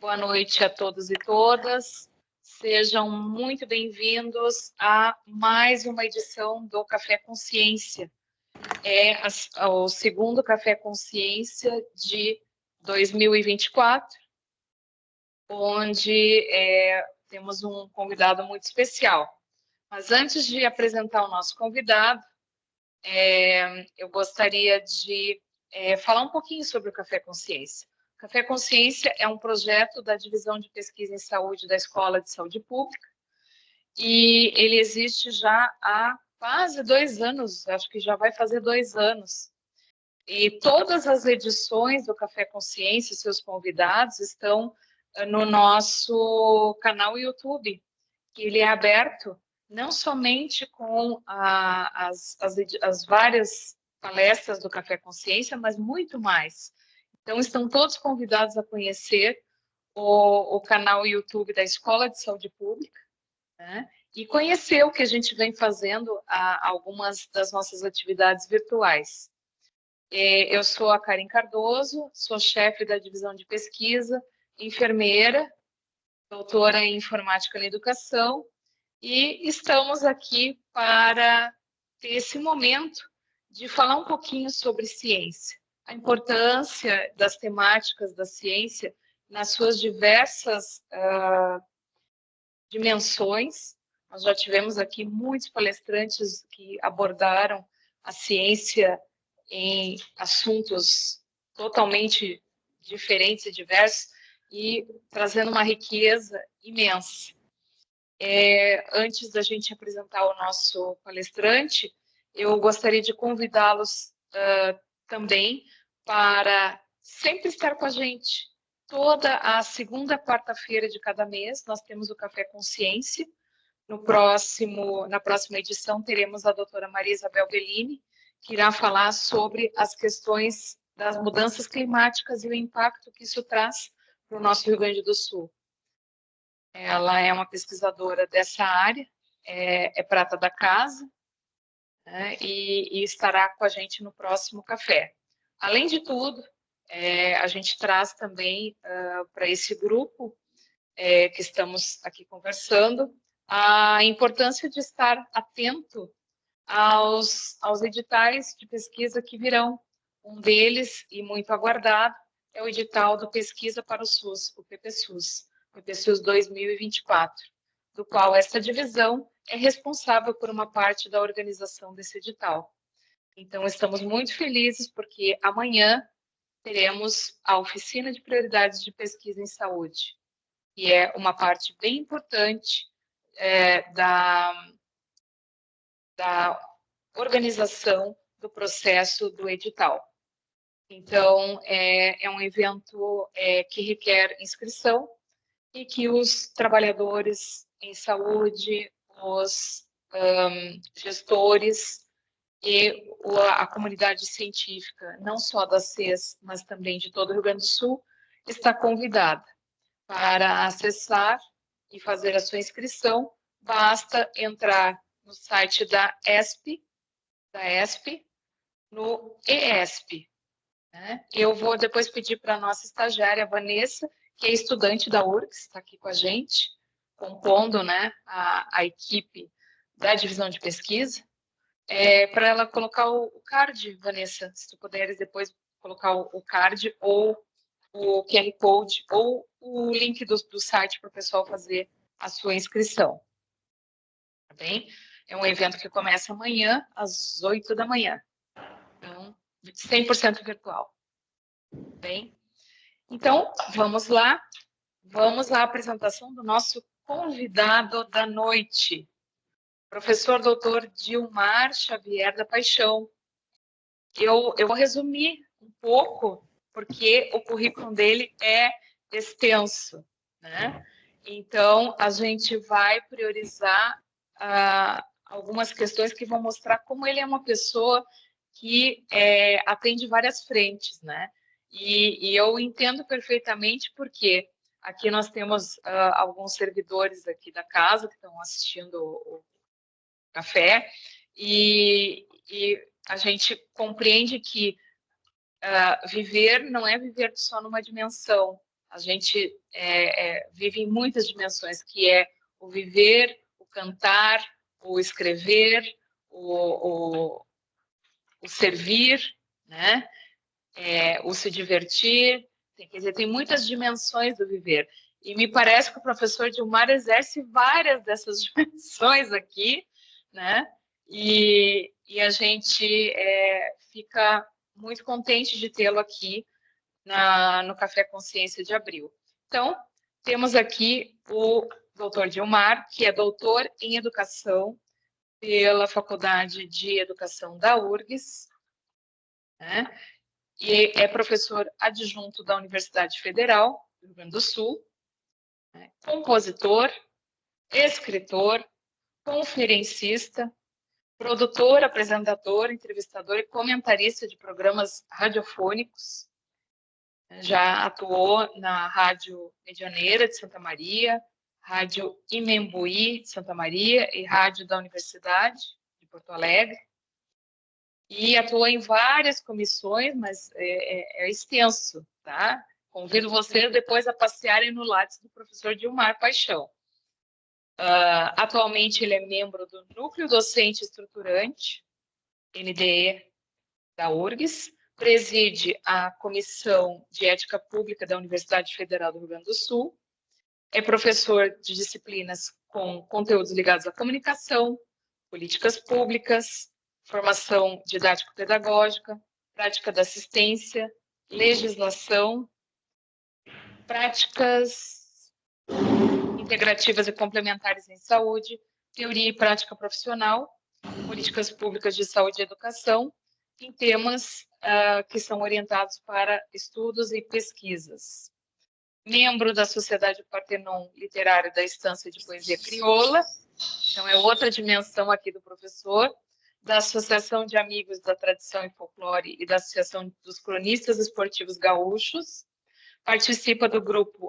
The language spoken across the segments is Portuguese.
Boa noite a todos e todas. Sejam muito bem-vindos a mais uma edição do Café Consciência. É o segundo Café Consciência de 2024, onde temos um convidado muito especial. Mas antes de apresentar o nosso convidado, eu gostaria de falar um pouquinho sobre o Café Consciência. O Café Consciência é um projeto da Divisão de Pesquisa em Saúde da Escola de Saúde Pública e ele existe já há quase 2 anos, acho que já vai fazer 2 anos. E todas as edições do Café Consciência, seus convidados, estão no nosso canal YouTube, que ele é aberto não somente com as várias palestras do Café Consciência, mas muito mais. Então, estão todos convidados a conhecer o canal YouTube da Escola de Saúde Pública, né? E conhecer o que a gente vem fazendo, algumas das nossas atividades virtuais. Eu sou a Karen Cardoso, sou chefe da divisão de pesquisa, enfermeira, doutora em informática na educação, e estamos aqui para ter esse momento de falar um pouquinho sobre ciência, a importância das temáticas da ciência nas suas diversas dimensões. Nós já tivemos aqui muitos palestrantes que abordaram a ciência em assuntos totalmente diferentes e diversos e trazendo uma riqueza imensa. Antes da gente apresentar o nosso palestrante, eu gostaria de convidá-los também para sempre estar com a gente. Toda a segunda quarta-feira de cada mês, nós temos o Café Consciência. Na próxima edição, teremos a doutora Maria Isabel Bellini, que irá falar sobre as questões das mudanças climáticas e o impacto que isso traz para o nosso Rio Grande do Sul. Ela é uma pesquisadora dessa área, é prata da casa, né, e estará com a gente no próximo café. Além de tudo, a gente traz também para esse grupo que estamos aqui conversando a importância de estar atento aos editais de pesquisa que virão. Um deles, e muito aguardado, é o edital do Pesquisa para o SUS, o PPSUS. PPSUS 2024, do qual esta divisão é responsável por uma parte da organização desse edital. Então, estamos muito felizes porque amanhã teremos a Oficina de Prioridades de Pesquisa em Saúde, que é uma parte bem importante da organização do processo do edital. Então, é um evento que requer inscrição, e que os trabalhadores em saúde, os gestores e a comunidade científica, não só da CES, mas também de todo o Rio Grande do Sul, está convidada para acessar e fazer a sua inscrição. Basta entrar no site da ESP, no ESP. Né? Eu vou depois pedir para a nossa estagiária, Vanessa, que é estudante da URGS, está aqui com a gente, compondo, né, a equipe da divisão de pesquisa, para ela colocar o card, Vanessa, se tu puderes depois colocar o card ou o QR Code ou o link do site para o pessoal fazer a sua inscrição. Tá bem? É um evento que começa amanhã, às 8 da manhã. Então, 100% virtual. Bem? Então, vamos lá à apresentação do nosso convidado da noite, professor doutor Dilmar Xavier da Paixão. Eu vou resumir um pouco, porque o currículo dele é extenso, né? Então, a gente vai priorizar algumas questões que vão mostrar como ele é uma pessoa que atende várias frentes, né? E eu entendo perfeitamente porque aqui nós temos alguns servidores aqui da casa que estão assistindo o café e a gente compreende que viver não é viver só numa dimensão A gente vive em muitas dimensões, que é o viver, o cantar, o escrever, o servir, né? O se divertir. Quer dizer, tem muitas dimensões do viver. E me parece que o professor Dilmar exerce várias dessas dimensões aqui, né? E a gente fica muito contente de tê-lo aqui no Café Consciência de Abril. Então, temos aqui o doutor Dilmar, que é doutor em Educação pela Faculdade de Educação da URGS, né? E é professor adjunto da Universidade Federal do Rio Grande do Sul, né? Compositor, escritor, conferencista, produtor, apresentador, entrevistador e comentarista de programas radiofônicos. Já atuou na Rádio Medianeira de Santa Maria, Rádio Imembuí de Santa Maria e Rádio da Universidade de Porto Alegre. E atuou em várias comissões, mas é extenso, tá? Convido vocês depois a passearem no Lattes do professor Dilmar Paixão. Atualmente ele é membro do Núcleo Docente Estruturante, NDE, da URGS, preside a Comissão de Ética Pública da Universidade Federal do Rio Grande do Sul, é professor de disciplinas com conteúdos ligados à comunicação, políticas públicas, formação didático-pedagógica, prática da assistência, legislação, práticas integrativas e complementares em saúde, teoria e prática profissional, políticas públicas de saúde e educação, em temas que são orientados para estudos e pesquisas. Membro da Sociedade Partenon Literária da Estância de Poesia Crioula, então é outra dimensão aqui do professor, da Associação de Amigos da Tradição e Folclore e da Associação dos Cronistas Esportivos Gaúchos, participa do grupo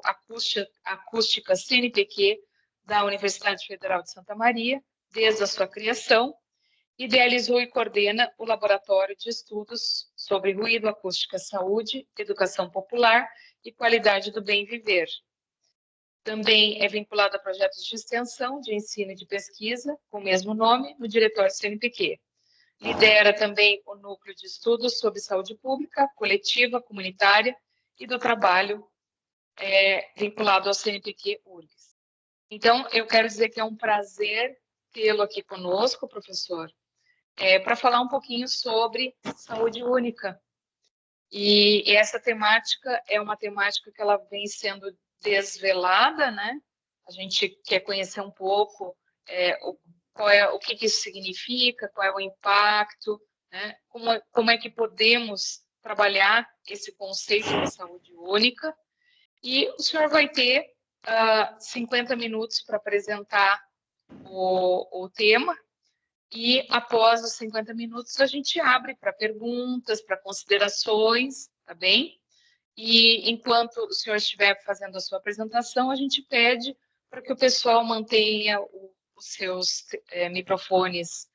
Acústica CNPq da Universidade Federal de Santa Maria, desde a sua criação, idealizou e coordena o Laboratório de Estudos sobre Ruído, Acústica, Saúde, Educação Popular e Qualidade do Bem Viver. Também é vinculado a projetos de extensão, de ensino e de pesquisa, com o mesmo nome, no Diretório CNPq. Lidera também o Núcleo de Estudos sobre Saúde Pública, Coletiva, Comunitária e do Trabalho, vinculado ao CNPq URGS. Então, eu quero dizer que é um prazer tê-lo aqui conosco, professor, para falar um pouquinho sobre saúde única. E essa temática é uma temática que ela vem sendo desvelada, né? A gente quer conhecer um pouco o que isso significa, qual é o impacto, né? Como é que podemos trabalhar esse conceito de saúde única. E o senhor vai ter 50 minutos para apresentar o tema, e após os 50 minutos a gente abre para perguntas, para considerações, tá bem? E enquanto o senhor estiver fazendo a sua apresentação, a gente pede para que o pessoal mantenha os seus microfones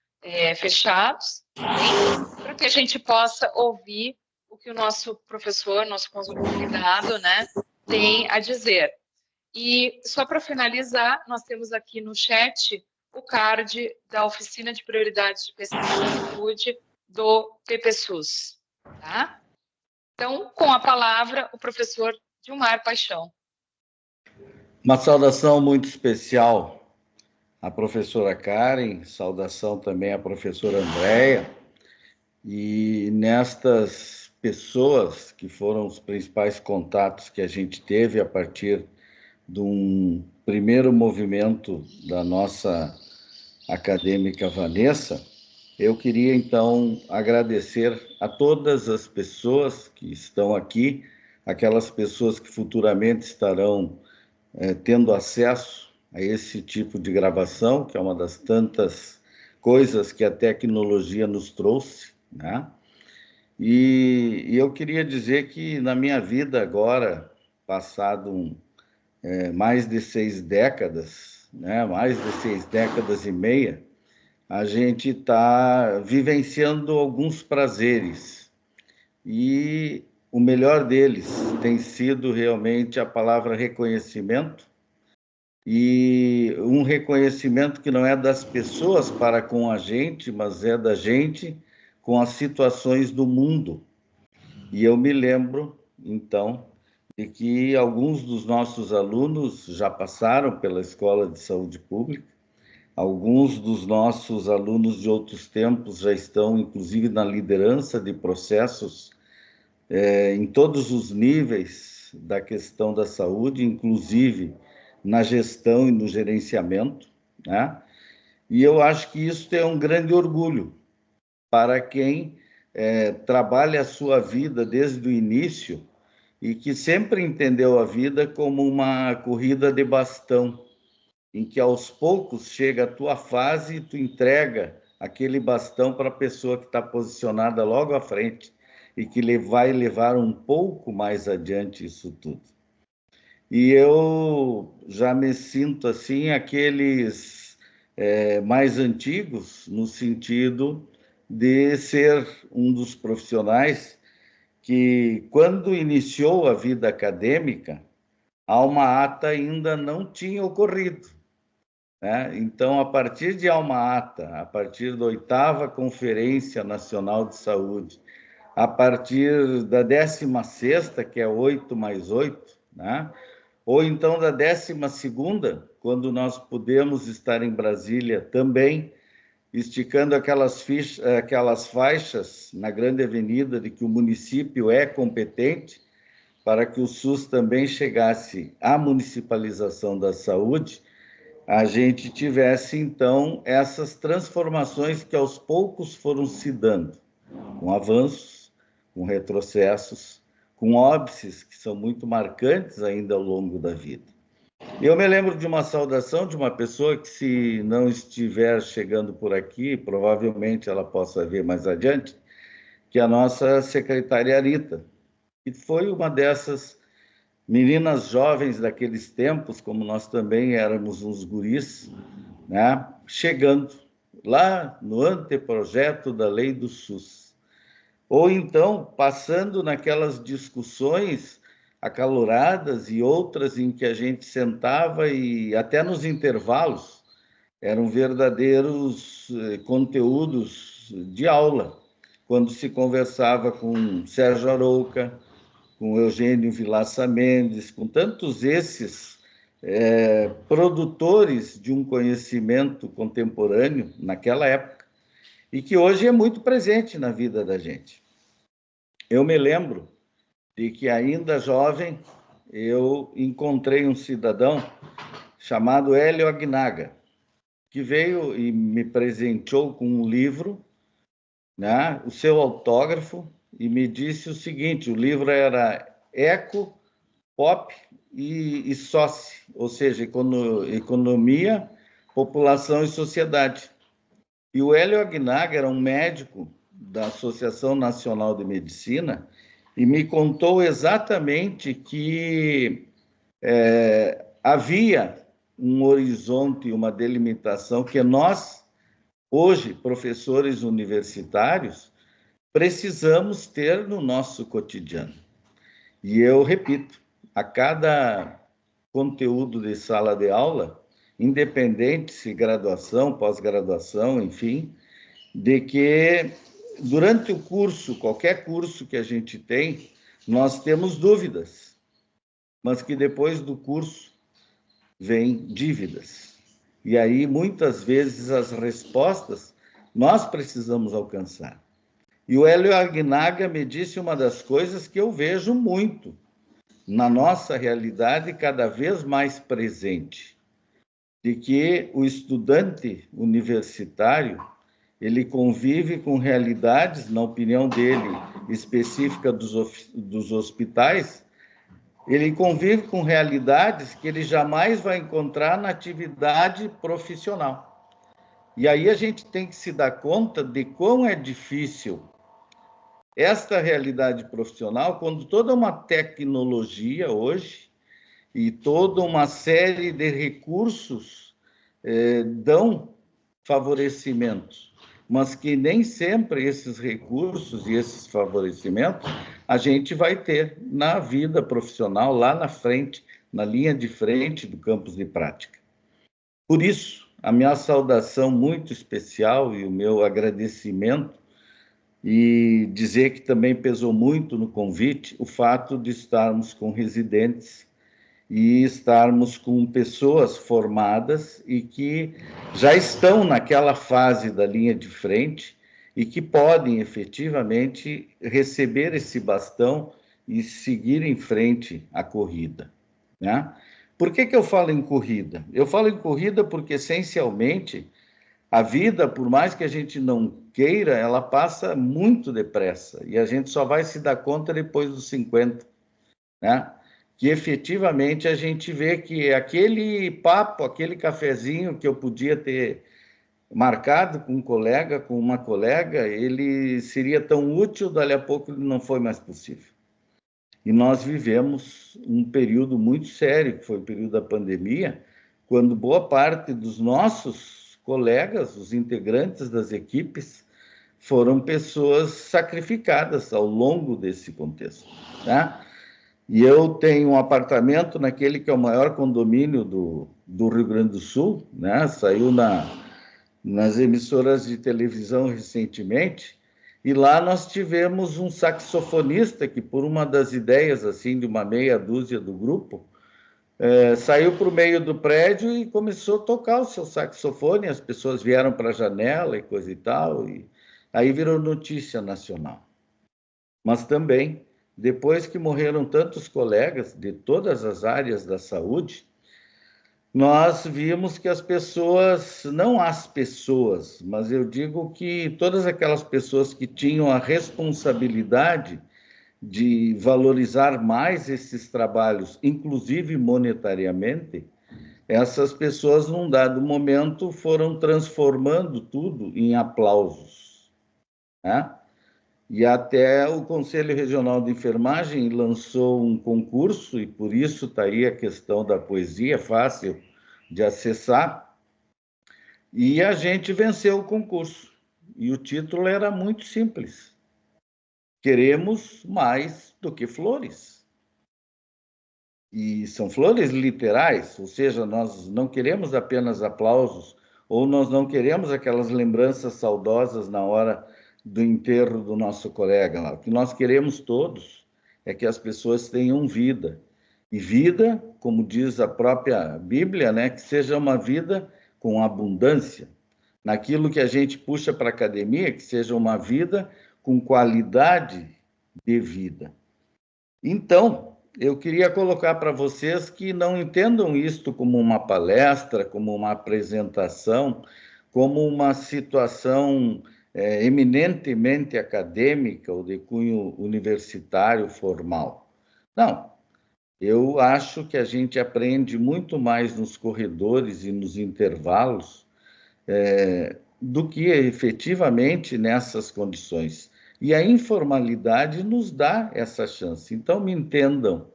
fechados, tá bem? Para que a gente possa ouvir o que o nosso professor, nosso convidado, né, tem a dizer. E só para finalizar, nós temos aqui no chat o card da Oficina de Prioridades de Pesquisa em Saúde do PPSUS. Tá? Então, com a palavra, o professor Dilmar Paixão. Uma saudação muito especial à professora Karen, saudação também à professora Andréia, e nestas pessoas que foram os principais contatos que a gente teve a partir de um primeiro movimento da nossa acadêmica Vanessa, eu queria então agradecer a todas as pessoas que estão aqui, aquelas pessoas que futuramente estarão tendo acesso a esse tipo de gravação, que é uma das tantas coisas que a tecnologia nos trouxe, né? E eu queria dizer que na minha vida agora, passado mais de 6 décadas, né? Mais de 6 décadas e meia, a gente está vivenciando alguns prazeres. E o melhor deles tem sido realmente a palavra reconhecimento, e um reconhecimento que não é das pessoas para com a gente, mas é da gente com as situações do mundo. E eu me lembro, então, de que alguns dos nossos alunos já passaram pela Escola de Saúde Pública, alguns dos nossos alunos de outros tempos já estão, inclusive, na liderança de processos em todos os níveis da questão da saúde, inclusive na gestão e no gerenciamento, né? E eu acho que isso é um grande orgulho para quem trabalha a sua vida desde o início e que sempre entendeu a vida como uma corrida de bastão, em que aos poucos chega a tua fase e tu entrega aquele bastão para a pessoa que está posicionada logo à frente e que vai levar um pouco mais adiante isso tudo. E eu já me sinto assim, aqueles mais antigos, no sentido de ser um dos profissionais que, quando iniciou a vida acadêmica, a Alma Ata ainda não tinha ocorrido, né? Então, a partir de Alma Ata, a partir da 8ª Conferência Nacional de Saúde, a partir da 16ª, que é 8 mais 8, né? Ou então da 12ª, quando nós pudemos estar em Brasília também, esticando aquelas faixas na grande avenida de que o município é competente para que o SUS também chegasse à municipalização da saúde, a gente tivesse, então, essas transformações que aos poucos foram se dando, com avanços, com retrocessos, com óbices que são muito marcantes ainda ao longo da vida. Eu me lembro de uma saudação de uma pessoa que, se não estiver chegando por aqui, provavelmente ela possa ver mais adiante, que é a nossa secretária Arita, que foi uma dessas meninas jovens daqueles tempos, como nós também éramos uns guris, né? Chegando lá no anteprojeto da lei do SUS. Ou então, passando naquelas discussões acaloradas e outras em que a gente sentava e até nos intervalos eram verdadeiros conteúdos de aula, quando se conversava com Sérgio Arouca, com Eugênio Vilaça Mendes, com tantos esses produtores de um conhecimento contemporâneo naquela época, e que hoje é muito presente na vida da gente. Eu me lembro de que, ainda jovem, eu encontrei um cidadão chamado Hélio Aguinaga, que veio e me presenteou com um livro, né, o seu autógrafo, e me disse o seguinte: o livro era Eco, Pop e Soci, ou seja, economia, população e sociedade. E o Hélio Aguinaga era um médico da Associação Nacional de Medicina e me contou exatamente que havia um horizonte, uma delimitação que nós, hoje, professores universitários, precisamos ter no nosso cotidiano. E eu repito, a cada conteúdo de sala de aula, independente se graduação, pós-graduação, enfim, de que durante o curso, qualquer curso que a gente tem, nós temos dúvidas, mas que depois do curso vem dívidas. E aí, muitas vezes, as respostas nós precisamos alcançar. E o Hélio Aguinaga me disse uma das coisas que eu vejo muito na nossa realidade, cada vez mais presente, de que o estudante universitário, ele convive com realidades, na opinião dele, específica dos hospitais, ele convive com realidades que ele jamais vai encontrar na atividade profissional. E aí a gente tem que se dar conta de quão é difícil esta realidade profissional, quando toda uma tecnologia hoje e toda uma série de recursos dão favorecimentos mas que nem sempre esses recursos e esses favorecimentos a gente vai ter na vida profissional, lá na frente, na linha de frente do campus de prática. Por isso, a minha saudação muito especial e o meu agradecimento, e dizer que também pesou muito no convite o fato de estarmos com residentes e estarmos com pessoas formadas e que já estão naquela fase da linha de frente e que podem efetivamente receber esse bastão e seguir em frente a corrida, né? Por que eu falo em corrida? Eu falo em corrida porque, essencialmente, a vida, por mais que a gente não queira, ela passa muito depressa e a gente só vai se dar conta depois dos 50, né? Que efetivamente a gente vê que aquele papo, aquele cafezinho que eu podia ter marcado com um colega, com uma colega, ele seria tão útil, dali a pouco ele não foi mais possível. E nós vivemos um período muito sério, que foi o período da pandemia, quando boa parte dos nossos colegas, os integrantes das equipes, foram pessoas sacrificadas ao longo desse contexto, né? E eu tenho um apartamento naquele que é o maior condomínio do Rio Grande do Sul, né? Saiu nas emissoras de televisão recentemente, e lá nós tivemos um saxofonista que, por uma das ideias assim de uma meia dúzia do grupo, saiu para o meio do prédio e começou a tocar o seu saxofone, as pessoas vieram para a janela e coisa e tal, e aí virou notícia nacional. Mas também, depois que morreram tantos colegas de todas as áreas da saúde, nós vimos que as pessoas, não as pessoas, mas eu digo que todas aquelas pessoas que tinham a responsabilidade de valorizar mais esses trabalhos, inclusive monetariamente, essas pessoas, num dado momento, foram transformando tudo em aplausos, né? E até o Conselho Regional de Enfermagem lançou um concurso, e por isso está aí a questão da poesia, fácil de acessar, e a gente venceu o concurso. E o título era muito simples: Queremos mais do que flores. E são flores literais, ou seja, nós não queremos apenas aplausos, ou nós não queremos aquelas lembranças saudosas na hora do enterro do nosso colega lá. O que nós queremos todos é que as pessoas tenham vida. E vida, como diz a própria Bíblia, né, que seja uma vida com abundância. Naquilo que a gente puxa para a academia, que seja uma vida com qualidade de vida. Então, eu queria colocar para vocês que não entendam isto como uma palestra, como uma apresentação, como uma situação eminentemente acadêmica ou de cunho universitário formal. Não, eu acho que a gente aprende muito mais nos corredores e nos intervalos do que efetivamente nessas condições. E a informalidade nos dá essa chance. Então, me entendam.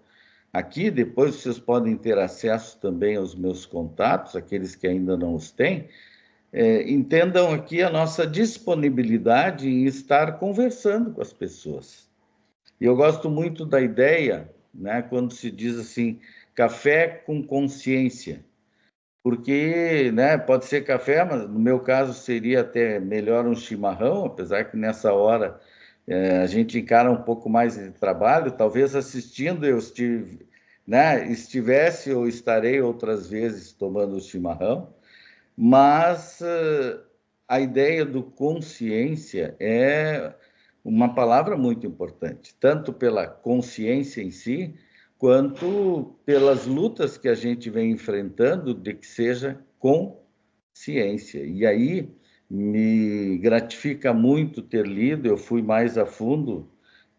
Aqui, depois vocês podem ter acesso também aos meus contatos, aqueles que ainda não os têm. Entendam aqui a nossa disponibilidade em estar conversando com as pessoas. E eu gosto muito da ideia, né, quando se diz assim, café com consciência, porque, né, pode ser café, mas no meu caso seria até melhor um chimarrão, apesar que nessa hora a gente encara um pouco mais de trabalho, talvez assistindo estivesse ou estarei outras vezes tomando o chimarrão, mas a ideia do consciência é uma palavra muito importante, tanto pela consciência em si, quanto pelas lutas que a gente vem enfrentando de que seja com ciência. E aí me gratifica muito ter lido, eu fui mais a fundo,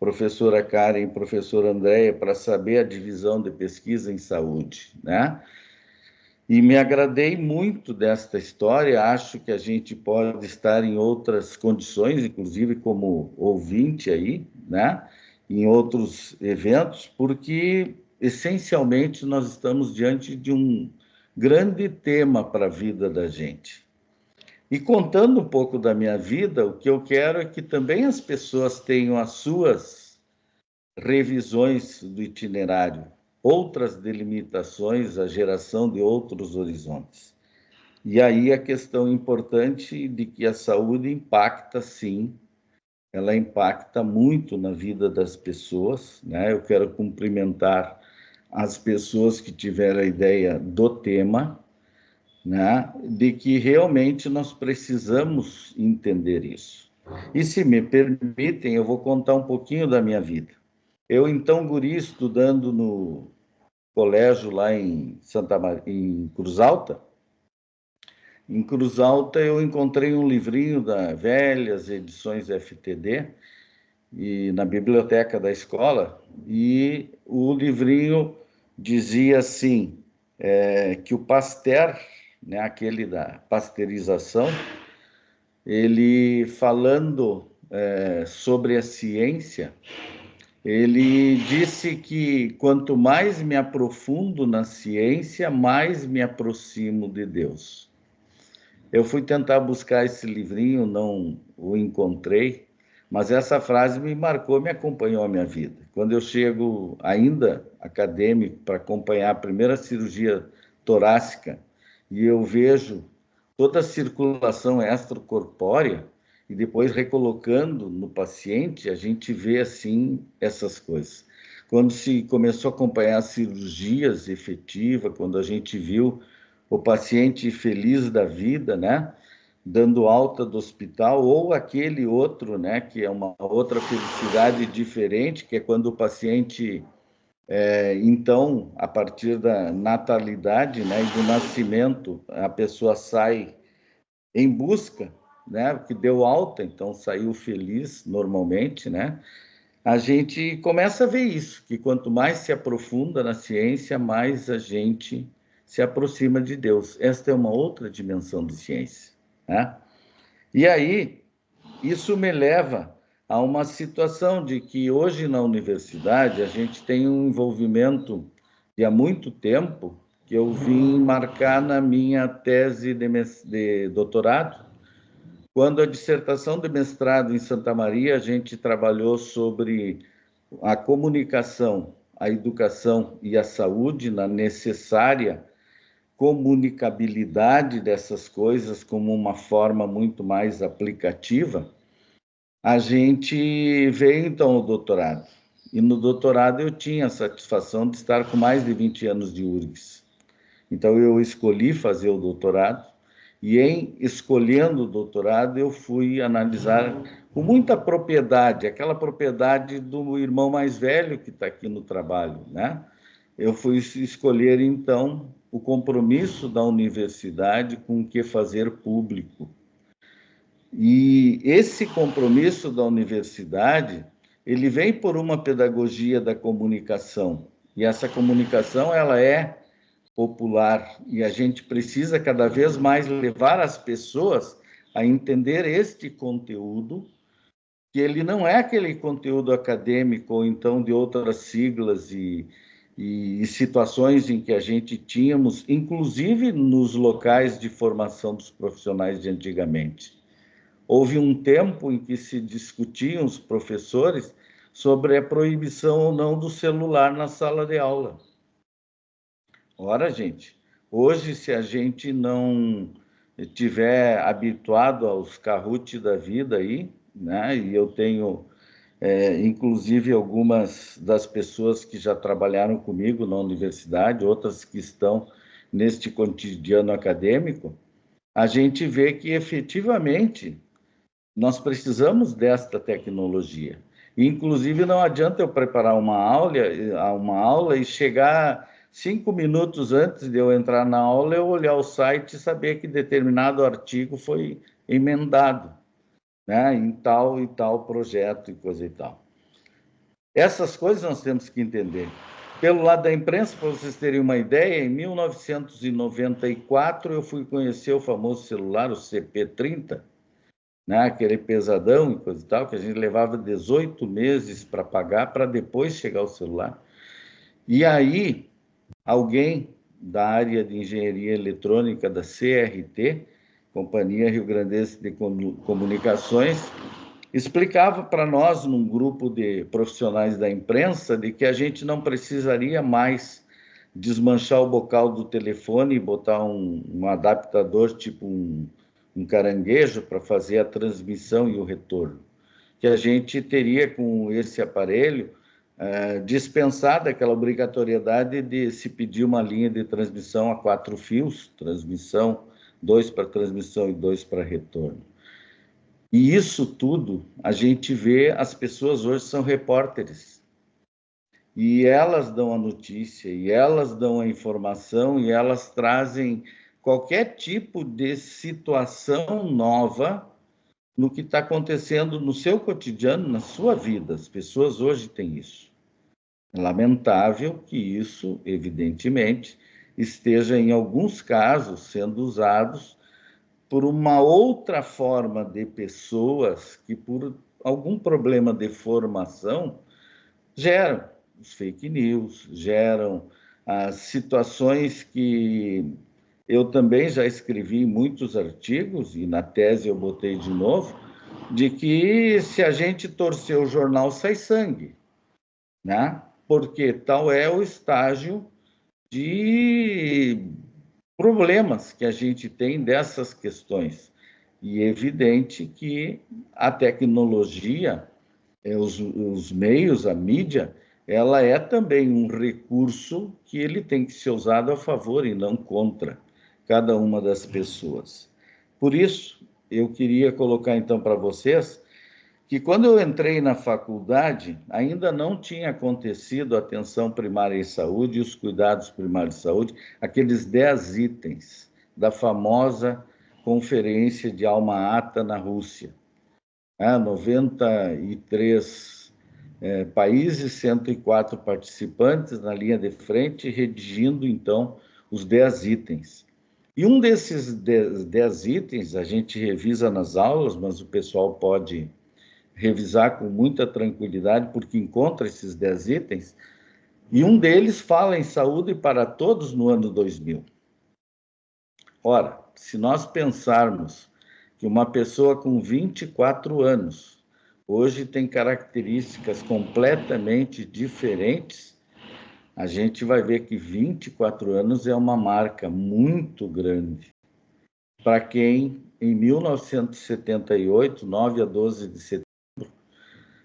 professora Karen e professora Andréia, para saber a divisão de pesquisa em saúde, né? E me agradei muito desta história, acho que a gente pode estar em outras condições, inclusive como ouvinte aí, né? Em outros eventos, porque essencialmente nós estamos diante de um grande tema para a vida da gente. E contando um pouco da minha vida, o que eu quero é que também as pessoas tenham as suas revisões do itinerário, outras delimitações, a geração de outros horizontes. E aí a questão importante de que a saúde impacta, sim, ela impacta muito na vida das pessoas, né? Eu quero cumprimentar as pessoas que tiveram a ideia do tema, né? De que realmente nós precisamos entender isso. E se me permitem, eu vou contar um pouquinho da minha vida. Eu, então, guri, estudando no colégio lá em em Cruz Alta. Em Cruz Alta eu encontrei um livrinho da velhas edições FTD e na biblioteca da escola, e o livrinho dizia assim, que o Pasteur, né, aquele da pasteurização, ele falando sobre a ciência, ele disse que quanto mais me aprofundo na ciência, mais me aproximo de Deus. Eu fui tentar buscar esse livrinho, não o encontrei, mas essa frase me marcou, me acompanhou a minha vida. Quando eu chego ainda acadêmico para acompanhar a primeira cirurgia torácica e eu vejo toda a circulação extracorpórea e depois recolocando no paciente, a gente vê assim essas coisas. Quando se começou a acompanhar as cirurgias efetivas, quando a gente viu o paciente feliz da vida, né? Dando alta do hospital, ou aquele outro, né? Que é uma outra felicidade diferente, que é quando o paciente, então, a partir da natalidade, né? E do nascimento, a pessoa sai em busca, né? Que deu alta, então saiu feliz normalmente, né? A gente começa a ver isso, que quanto mais se aprofunda na ciência, mais a gente se aproxima de Deus. Esta é uma outra dimensão de ciência, né? E aí, isso me leva a uma situação de que hoje na universidade a gente tem um envolvimento de há muito tempo que eu vim marcar na minha tese de doutorado, quando a dissertação de mestrado em Santa Maria, a gente trabalhou sobre a comunicação, a educação e a saúde na necessária comunicabilidade dessas coisas como uma forma muito mais aplicativa. A gente veio então ao doutorado. E no doutorado eu tinha a satisfação de estar com mais de 20 anos de URGS. Então eu escolhi fazer o doutorado e em escolhendo o doutorado eu fui analisar com muita propriedade, aquela propriedade do irmão mais velho que está aqui no trabalho, né? Eu fui escolher então o compromisso da universidade com o que fazer público. E esse compromisso da universidade, ele vem por uma pedagogia da comunicação. E essa comunicação, ela é popular e a gente precisa cada vez mais levar as pessoas a entender este conteúdo, que ele não é aquele conteúdo acadêmico ou então de outras siglas e situações em que a gente tínhamos, inclusive nos locais de formação dos profissionais de antigamente. Houve um tempo em que se discutiam os professores sobre a proibição ou não do celular na sala de aula. Ora, gente, hoje, se a gente não tiver habituado aos Kahoot da vida aí, né? E eu tenho, inclusive, algumas das pessoas que já trabalharam comigo na universidade, outras que estão neste cotidiano acadêmico, a gente vê que, efetivamente, nós precisamos desta tecnologia. Inclusive, não adianta eu preparar uma aula e chegar 5 minutos antes de eu entrar na aula, eu olhar o site e saber que determinado artigo foi emendado, né, em tal e tal projeto e coisa e tal. Essas coisas nós temos que entender. Pelo lado da imprensa, para vocês terem uma ideia, em 1994 eu fui conhecer o famoso celular, o CP30, né, aquele pesadão e coisa e tal, que a gente levava 18 meses para pagar, para depois chegar o celular. E aí, alguém da área de engenharia eletrônica da CRT Companhia Rio Grandense de Comunicações, explicava para nós, num grupo de profissionais da imprensa, de que a gente não precisaria mais desmanchar o bocal do telefone e botar um adaptador, tipo um caranguejo, para fazer a transmissão e o retorno. Que a gente teria, com esse aparelho, dispensado aquela obrigatoriedade de se pedir uma linha de transmissão a 4 fios, transmissão, 2 para transmissão e 2 para retorno. E isso tudo, a gente vê, as pessoas hoje são repórteres. E elas dão a notícia, e elas dão a informação, e elas trazem qualquer tipo de situação nova no que está acontecendo no seu cotidiano, na sua vida. As pessoas hoje têm isso. É lamentável que isso, evidentemente, esteja, em alguns casos, sendo usados por uma outra forma de pessoas que, por algum problema de formação, geram os fake news, geram as situações que eu também já escrevi muitos artigos, e na tese eu botei de novo, de que se a gente torcer o jornal, sai sangue, né? Porque tal é o estágio de problemas que a gente tem dessas questões. E é evidente que a tecnologia, os meios, a mídia, ela é também um recurso que ele tem que ser usado a favor e não contra cada uma das pessoas. Por isso, eu queria colocar então para vocês que quando eu entrei na faculdade, ainda não tinha acontecido a atenção primária em saúde e os cuidados primários de saúde, aqueles 10 itens da famosa Conferência de Alma-Ata na Rússia. 93 países, 104 participantes na linha de frente, redigindo, então, os 10 itens. E um desses 10 itens, a gente revisa nas aulas, mas o pessoal pode revisar com muita tranquilidade, porque encontra esses 10 itens, e um deles fala em saúde para todos no ano 2000. Ora, se nós pensarmos que uma pessoa com 24 anos hoje tem características completamente diferentes, a gente vai ver que 24 anos é uma marca muito grande. Para quem, em 1978, 9 a 12 de setembro,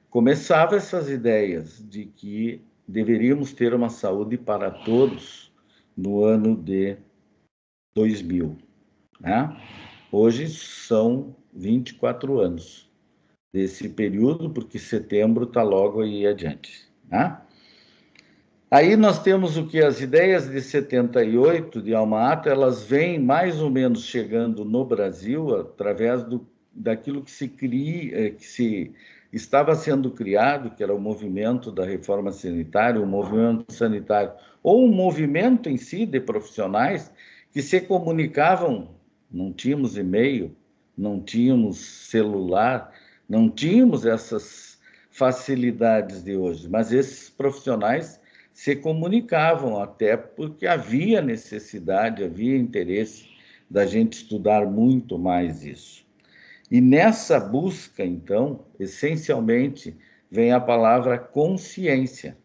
começava essas ideias de que deveríamos ter uma saúde para todos no ano de 2000, né? Hoje são 24 anos desse período, porque setembro está logo aí adiante, né? Aí nós temos o que? As ideias de 78 de Alma-Ata, elas vêm mais ou menos chegando no Brasil através daquilo que se estava sendo criado, que era o movimento da reforma sanitária, o movimento sanitário, ou um movimento em si de profissionais que se comunicavam. Não tínhamos e-mail, não tínhamos celular, não tínhamos essas facilidades de hoje, mas esses profissionais se comunicavam, até porque havia necessidade, havia interesse da gente estudar muito mais isso. E nessa busca, então, essencialmente, vem a palavra consciência.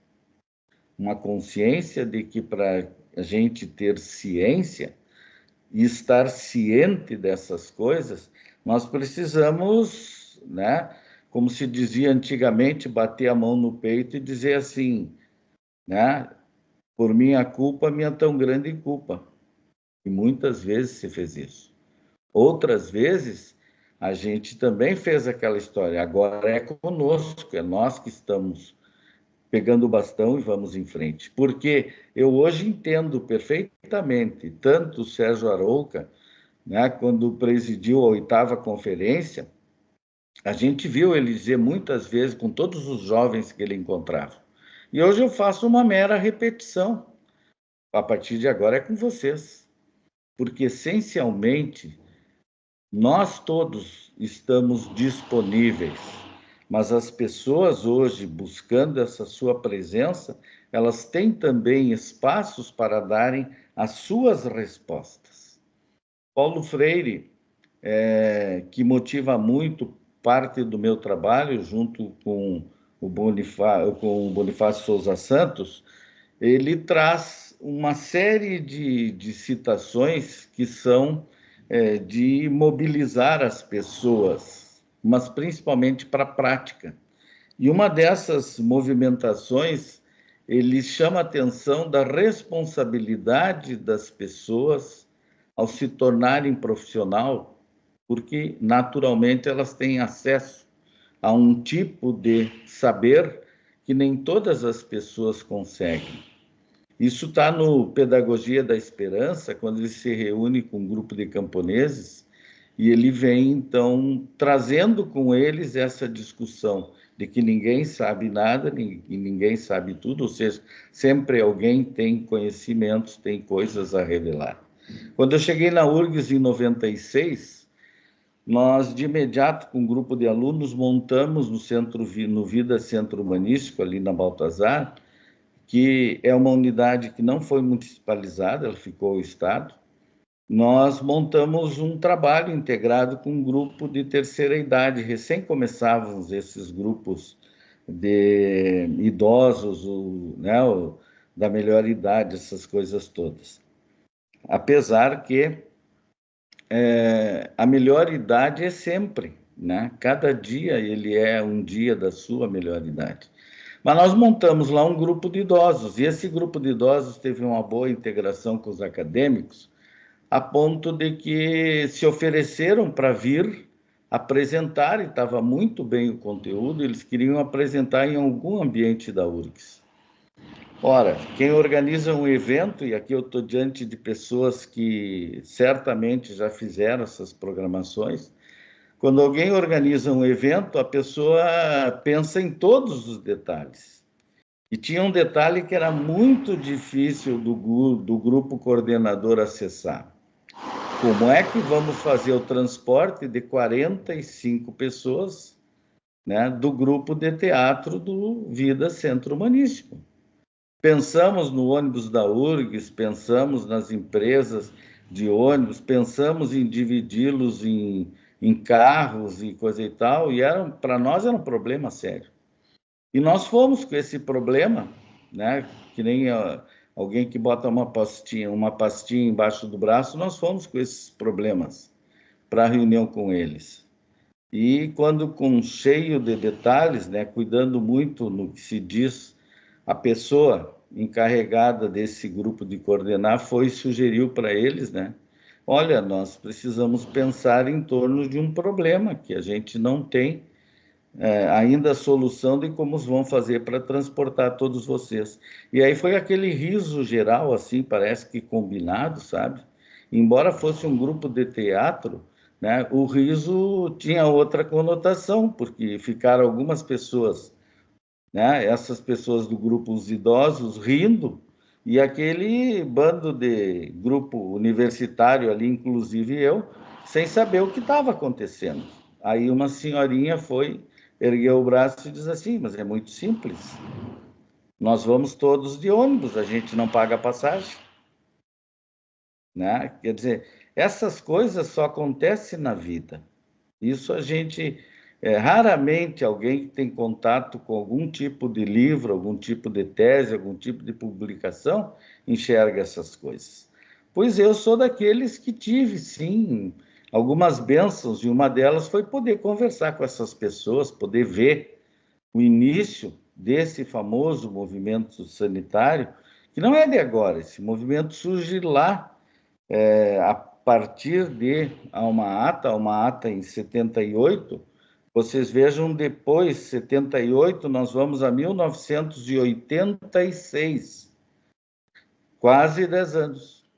Uma consciência de que para a gente ter ciência e estar ciente dessas coisas, nós precisamos, né, como se dizia antigamente, bater a mão no peito e dizer assim, né, por minha culpa, minha tão grande culpa. E muitas vezes se fez isso. Outras vezes, a gente também fez aquela história. Agora é conosco, é nós que estamos pegando o bastão e vamos em frente. Porque eu hoje entendo perfeitamente, tanto o Sérgio Arouca, né, quando presidiu a 8ª conferência, a gente viu ele dizer muitas vezes com todos os jovens que ele encontrava. E hoje eu faço uma mera repetição. A partir de agora é com vocês. Porque, essencialmente, nós todos estamos disponíveis, mas as pessoas hoje, buscando essa sua presença, elas têm também espaços para darem as suas respostas. Paulo Freire que motiva muito parte do meu trabalho, junto com o Bonifácio Souza Santos. Ele traz uma série de citações que são de mobilizar as pessoas, mas principalmente para a prática. E uma dessas movimentações, ele chama a atenção da responsabilidade das pessoas ao se tornarem profissional, porque naturalmente elas têm acesso a um tipo de saber que nem todas as pessoas conseguem. Isso está no Pedagogia da Esperança, quando ele se reúne com um grupo de camponeses, e ele vem, então, trazendo com eles essa discussão de que ninguém sabe nada e ninguém sabe tudo, ou seja, sempre alguém tem conhecimentos, tem coisas a revelar. Quando eu cheguei na URGS em 96, nós, de imediato, com um grupo de alunos, montamos no Vida Centro Humanístico, ali na Baltazar, que é uma unidade que não foi municipalizada, ela ficou ao Estado. Nós montamos um trabalho integrado com um grupo de terceira idade. Recém começávamos esses grupos de idosos, da melhor idade, essas coisas todas. Apesar que a melhor idade é sempre, né? Cada dia ele é um dia da sua melhor idade. Mas nós montamos lá um grupo de idosos, e esse grupo de idosos teve uma boa integração com os acadêmicos, a ponto de que se ofereceram para vir apresentar, e estava muito bem o conteúdo, eles queriam apresentar em algum ambiente da URGS. Ora, quem organiza um evento, e aqui eu estou diante de pessoas que certamente já fizeram essas programações, quando alguém organiza um evento, a pessoa pensa em todos os detalhes. E tinha um detalhe que era muito difícil do grupo coordenador acessar. Como é que vamos fazer o transporte de 45 pessoas, né, do grupo de teatro do Vida Centro Humanístico? Pensamos no ônibus da URGS, pensamos nas empresas de ônibus, pensamos em dividi-los em carros e coisa e tal, e para nós era um problema sério. E nós fomos com esse problema, né, que nem alguém que bota uma pastinha embaixo do braço, nós fomos com esses problemas para a reunião com eles. E quando cheio de detalhes, né, cuidando muito no que se diz, a pessoa encarregada desse grupo de coordenar sugeriu para eles, né, olha, nós precisamos pensar em torno de um problema que a gente não tem ainda a solução de como vão fazer para transportar todos vocês. E aí foi aquele riso geral, assim, parece que combinado, sabe? Embora fosse um grupo de teatro, né, o riso tinha outra conotação, porque ficaram algumas pessoas, né, essas pessoas do grupo, os idosos, rindo, e aquele bando de grupo universitário ali, inclusive eu, sem saber o que estava acontecendo. Aí uma senhorinha ergueu o braço e diz assim, mas é muito simples. Nós vamos todos de ônibus, a gente não paga passagem. Né? Quer dizer, essas coisas só acontecem na vida. Isso a gente... raramente alguém que tem contato com algum tipo de livro, algum tipo de tese, algum tipo de publicação, enxerga essas coisas. Pois eu sou daqueles que tive, sim, algumas bênçãos, e uma delas foi poder conversar com essas pessoas, poder ver o início desse famoso movimento sanitário, que não é de agora, esse movimento surge lá, a partir de uma ata em 78, vocês vejam depois, 78, nós vamos a 1986, quase 10 anos.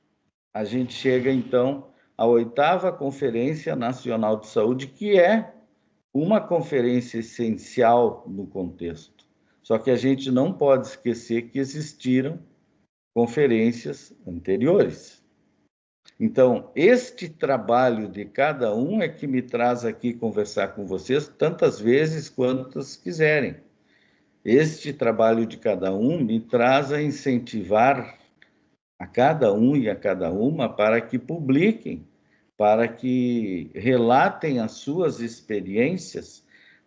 A gente chega, então, à 8ª Conferência Nacional de Saúde, que é uma conferência essencial no contexto. Só que a gente não pode esquecer que existiram conferências anteriores. Então, este trabalho de cada um é que me traz aqui conversar com vocês tantas vezes quantas quiserem. Este trabalho de cada um me traz a incentivar a cada um e a cada uma para que publiquem para que relatem as suas experiências,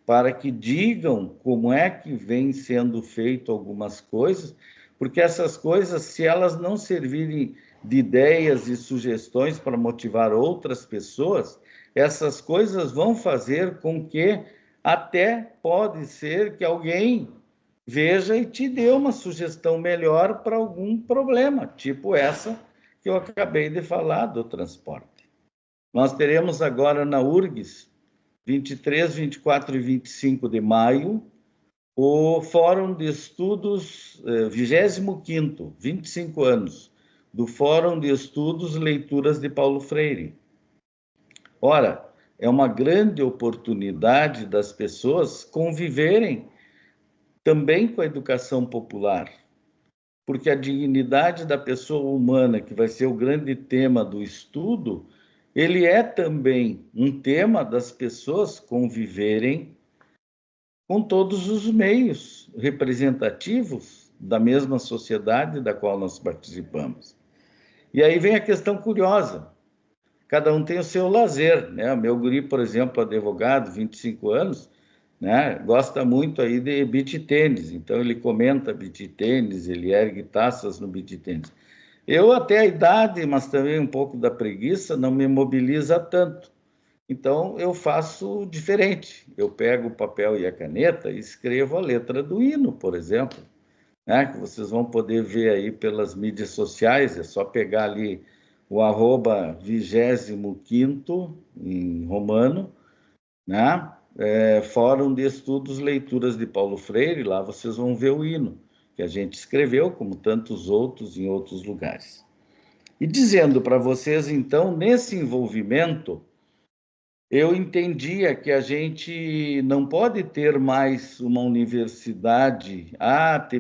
para que digam como é que vem sendo feito algumas coisas, porque essas coisas, se elas não servirem de ideias e sugestões para motivar outras pessoas, essas coisas vão fazer com que até pode ser que alguém veja e te dê uma sugestão melhor para algum problema, tipo essa que eu acabei de falar do transporte. Nós teremos agora na URGS, 23, 24 e 25 de maio, o Fórum de Estudos, 25º, 25 anos, do Fórum de Estudos Leituras de Paulo Freire. Ora, é uma grande oportunidade das pessoas conviverem também com a educação popular, porque a dignidade da pessoa humana, que vai ser o grande tema do estudo, ele é também um tema das pessoas conviverem com todos os meios representativos da mesma sociedade da qual nós participamos. E aí vem a questão curiosa. Cada um tem o seu lazer, né? O meu guri, por exemplo, advogado, 25 anos, né? Gosta muito aí de beach tênis, então ele comenta beach tênis, ele ergue taças no beach tênis. Eu até a idade, mas também um pouco da preguiça, não me mobiliza tanto. Então eu faço diferente. Eu pego o papel e a caneta e escrevo a letra do hino, por exemplo, né? Que vocês vão poder ver aí pelas mídias sociais, é só pegar ali o @ 25º em romano, né? Fórum de Estudos Leituras de Paulo Freire, lá vocês vão ver o hino que a gente escreveu, como tantos outros em outros lugares. E dizendo para vocês, então, nesse envolvimento, eu entendia que a gente não pode ter mais uma universidade,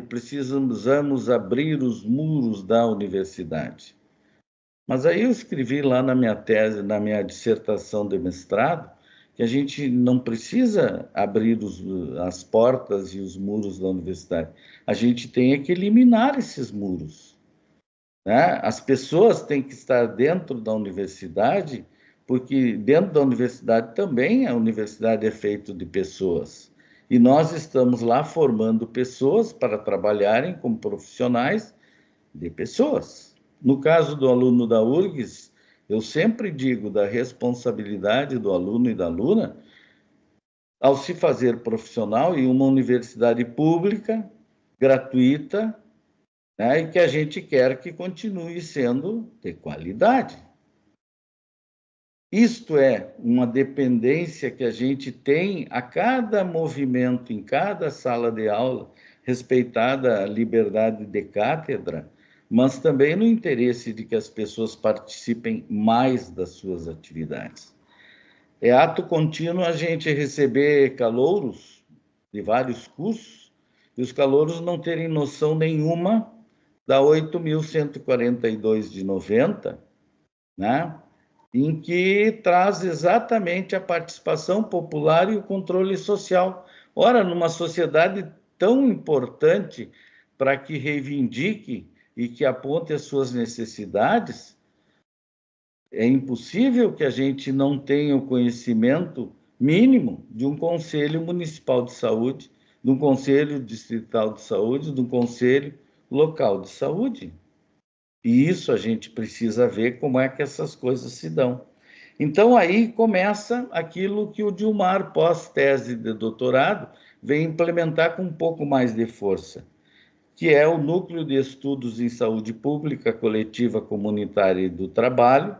precisamos abrir os muros da universidade. Mas aí eu escrevi lá na minha tese, na minha dissertação de mestrado, que a gente não precisa abrir as portas e os muros da universidade. A gente tem que eliminar esses muros, né? As pessoas têm que estar dentro da universidade, porque dentro da universidade também a universidade é feita de pessoas. E nós estamos lá formando pessoas para trabalharem como profissionais de pessoas. No caso do aluno da URGS, eu sempre digo da responsabilidade do aluno e da aluna ao se fazer profissional em uma universidade pública, gratuita, né, e que a gente quer que continue sendo de qualidade. Isto é uma dependência que a gente tem a cada movimento, em cada sala de aula, respeitada a liberdade de cátedra, mas também no interesse de que as pessoas participem mais das suas atividades. É ato contínuo a gente receber calouros de vários cursos e os calouros não terem noção nenhuma da 8.142 de 90, né? Em que traz exatamente a participação popular e o controle social. Ora, numa sociedade tão importante para que reivindique e que aponte as suas necessidades, é impossível que a gente não tenha o conhecimento mínimo de um Conselho Municipal de Saúde, de um Conselho Distrital de Saúde, de um Conselho Local de Saúde. E isso a gente precisa ver como é que essas coisas se dão. Então, aí começa aquilo que o Dilmar, pós-tese de doutorado, vem implementar com um pouco mais de força, que é o Núcleo de Estudos em Saúde Pública, Coletiva, Comunitária e do Trabalho,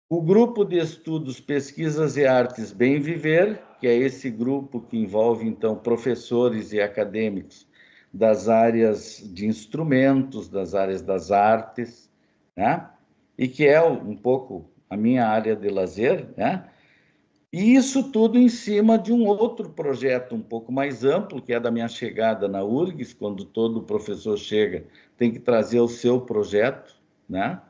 o Grupo de Estudos, Pesquisas e Artes Bem Viver, que é esse grupo que envolve, então, professores e acadêmicos das áreas de instrumentos, das áreas das artes, né? E que é um pouco a minha área de lazer, né? E isso tudo em cima de um outro projeto um pouco mais amplo, que é da minha chegada na URGS, quando todo professor chega, tem que trazer o seu projeto, né?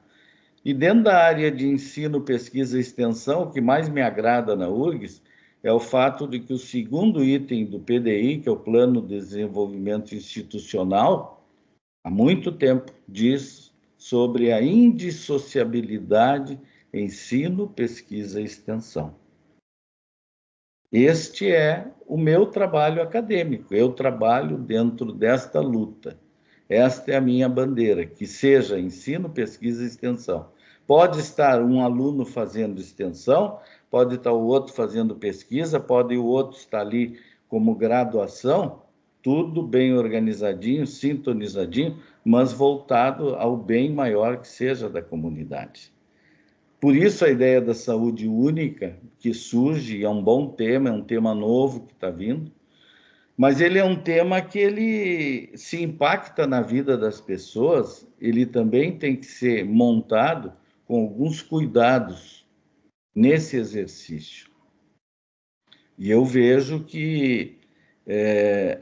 E dentro da área de ensino, pesquisa e extensão, o que mais me agrada na URGS é o fato de que o segundo item do PDI, que é o Plano de Desenvolvimento Institucional, há muito tempo diz sobre a indissociabilidade ensino, pesquisa e extensão. Este é o meu trabalho acadêmico, eu trabalho dentro desta luta. Esta é a minha bandeira, que seja ensino, pesquisa e extensão. Pode estar um aluno fazendo extensão, pode estar o outro fazendo pesquisa, pode o outro estar ali como graduação, tudo bem organizadinho, sintonizadinho, mas voltado ao bem maior que seja da comunidade. Por isso a ideia da saúde única, que surge, é um bom tema, é um tema novo que está vindo, mas ele é um tema que ele se impacta na vida das pessoas, ele também tem que ser montado com alguns cuidados nesse exercício. E eu vejo que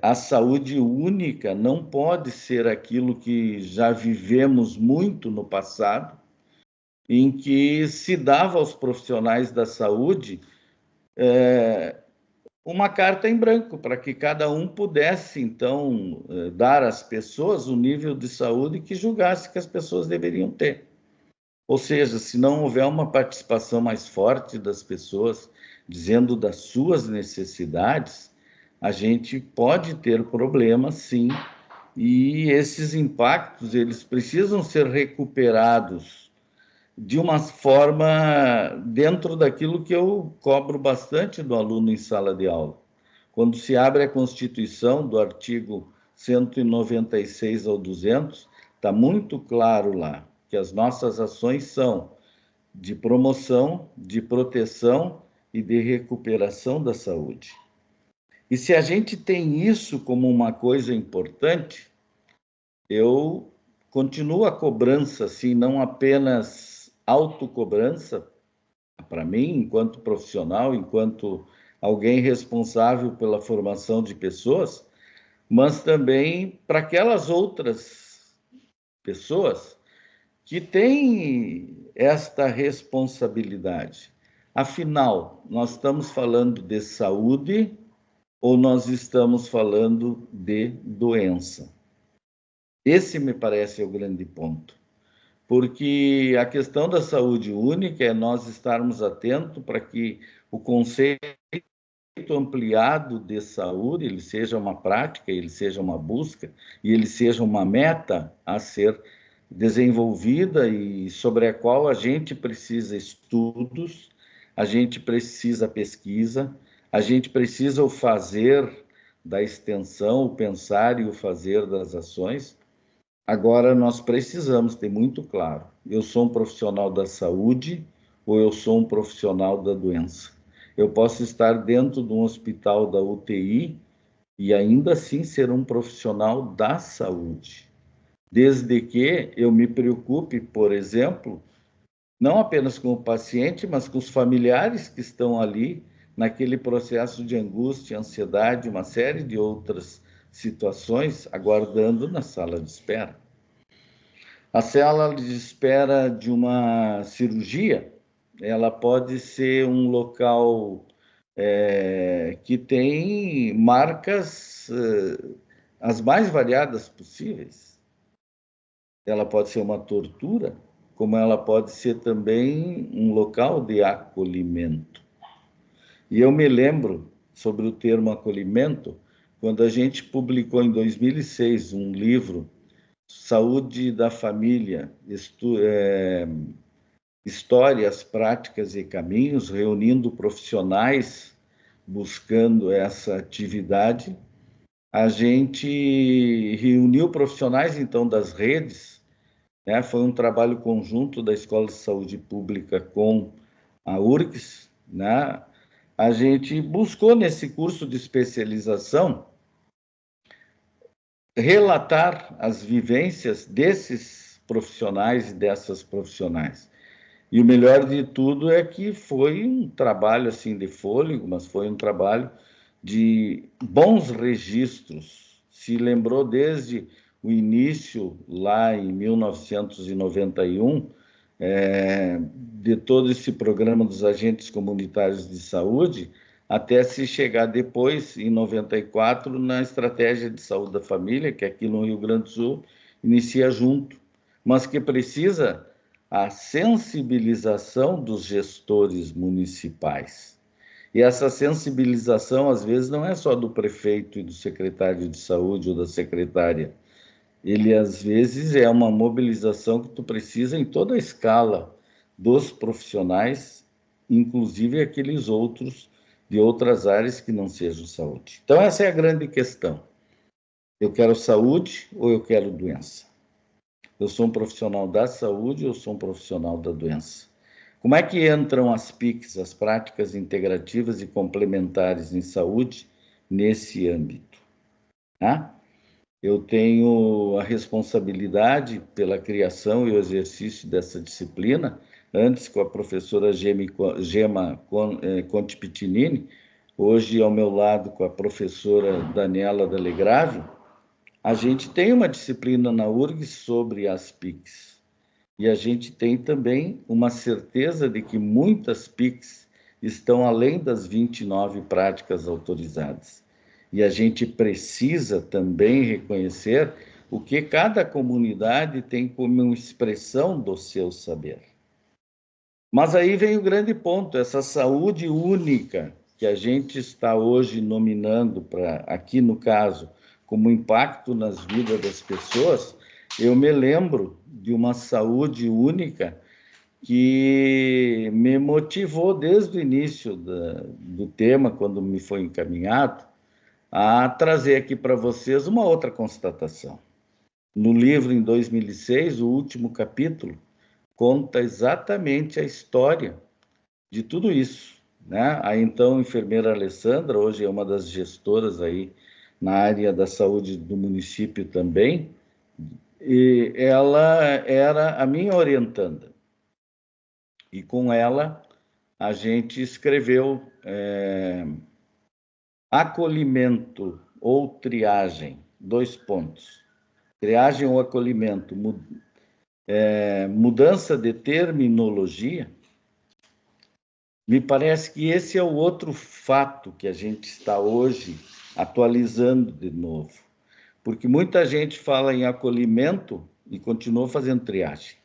a saúde única não pode ser aquilo que já vivemos muito no passado, em que se dava aos profissionais da saúde uma carta em branco, para que cada um pudesse, então, dar às pessoas o nível de saúde que julgasse que as pessoas deveriam ter. Ou seja, se não houver uma participação mais forte das pessoas, dizendo das suas necessidades, a gente pode ter problemas, sim, e esses impactos, eles precisam ser recuperados de uma forma dentro daquilo que eu cobro bastante do aluno em sala de aula. Quando se abre a Constituição, do artigo 196 ao 200, está muito claro lá que as nossas ações são de promoção, de proteção e de recuperação da saúde. E se a gente tem isso como uma coisa importante, eu continuo a cobrança, assim, não apenas autocobrança, para mim, enquanto profissional, enquanto alguém responsável pela formação de pessoas, mas também para aquelas outras pessoas que têm esta responsabilidade. Afinal, nós estamos falando de saúde ou nós estamos falando de doença? Esse me parece o grande ponto. Porque a questão da saúde única é nós estarmos atentos para que o conceito ampliado de saúde, ele seja uma prática, ele seja uma busca, e ele seja uma meta a ser desenvolvida e sobre a qual a gente precisa estudos, a gente precisa pesquisa, a gente precisa o fazer da extensão, o pensar e o fazer das ações. Agora, nós precisamos ter muito claro, eu sou um profissional da saúde ou eu sou um profissional da doença. Eu posso estar dentro de um hospital da UTI e ainda assim ser um profissional da saúde, desde que eu me preocupe, por exemplo, não apenas com o paciente, mas com os familiares que estão ali naquele processo de angústia, ansiedade, uma série de outras situações, aguardando na sala de espera. A sala de espera de uma cirurgia, ela pode ser um local que tem marcas as mais variadas possíveis. Ela pode ser uma tortura, como ela pode ser também um local de acolhimento. E eu me lembro sobre o termo acolhimento, quando a gente publicou em 2006 um livro, Saúde da Família, Histórias, Práticas e Caminhos, reunindo profissionais buscando essa atividade. A gente reuniu profissionais, então, das redes, né? Foi um trabalho conjunto da Escola de Saúde Pública com a URGS, né? A gente buscou, nesse curso de especialização, relatar as vivências desses profissionais e dessas profissionais. E o melhor de tudo é que foi um trabalho assim de fôlego, mas foi um trabalho de bons registros. Se lembrou desde o início, lá em 1991, de todo esse programa dos agentes comunitários de saúde, até se chegar depois, em 94, na estratégia de saúde da família, que aqui no Rio Grande do Sul inicia junto, mas que precisa a sensibilização dos gestores municipais. E essa sensibilização, às vezes, não é só do prefeito e do secretário de saúde ou da secretária. Ele, às vezes, é uma mobilização que tu precisa em toda a escala dos profissionais, inclusive aqueles outros de outras áreas que não sejam saúde. Então, essa é a grande questão. Eu quero saúde ou eu quero doença? Eu sou um profissional da saúde ou eu sou um profissional da doença? Como é que entram as PICs, as práticas integrativas e complementares em saúde, nesse âmbito? Tá? Eu tenho a responsabilidade pela criação e o exercício dessa disciplina, antes com a professora Gema Conte Pitinini, hoje ao meu lado com a professora Daniela Delegrave. A gente tem uma disciplina na URGS sobre as PICs, e a gente tem também uma certeza de que muitas PICs estão além das 29 práticas autorizadas. E a gente precisa também reconhecer o que cada comunidade tem como expressão do seu saber. Mas aí vem o grande ponto, essa saúde única que a gente está hoje nominando para, aqui no caso, como impacto nas vidas das pessoas, eu me lembro de uma saúde única que me motivou desde o início do tema, quando me foi encaminhado, a trazer aqui para vocês uma outra constatação. No livro, em 2006, o último capítulo, conta exatamente a história de tudo isso, né? A então enfermeira Alessandra, hoje é uma das gestoras aí na área da saúde do município também, e ela era a minha orientanda. E com ela a gente escreveu acolhimento ou triagem, 2 pontos. Triagem ou acolhimento, mudança de terminologia. Me parece que esse é o outro fato que a gente está hoje atualizando de novo. Porque muita gente fala em acolhimento e continua fazendo triagem.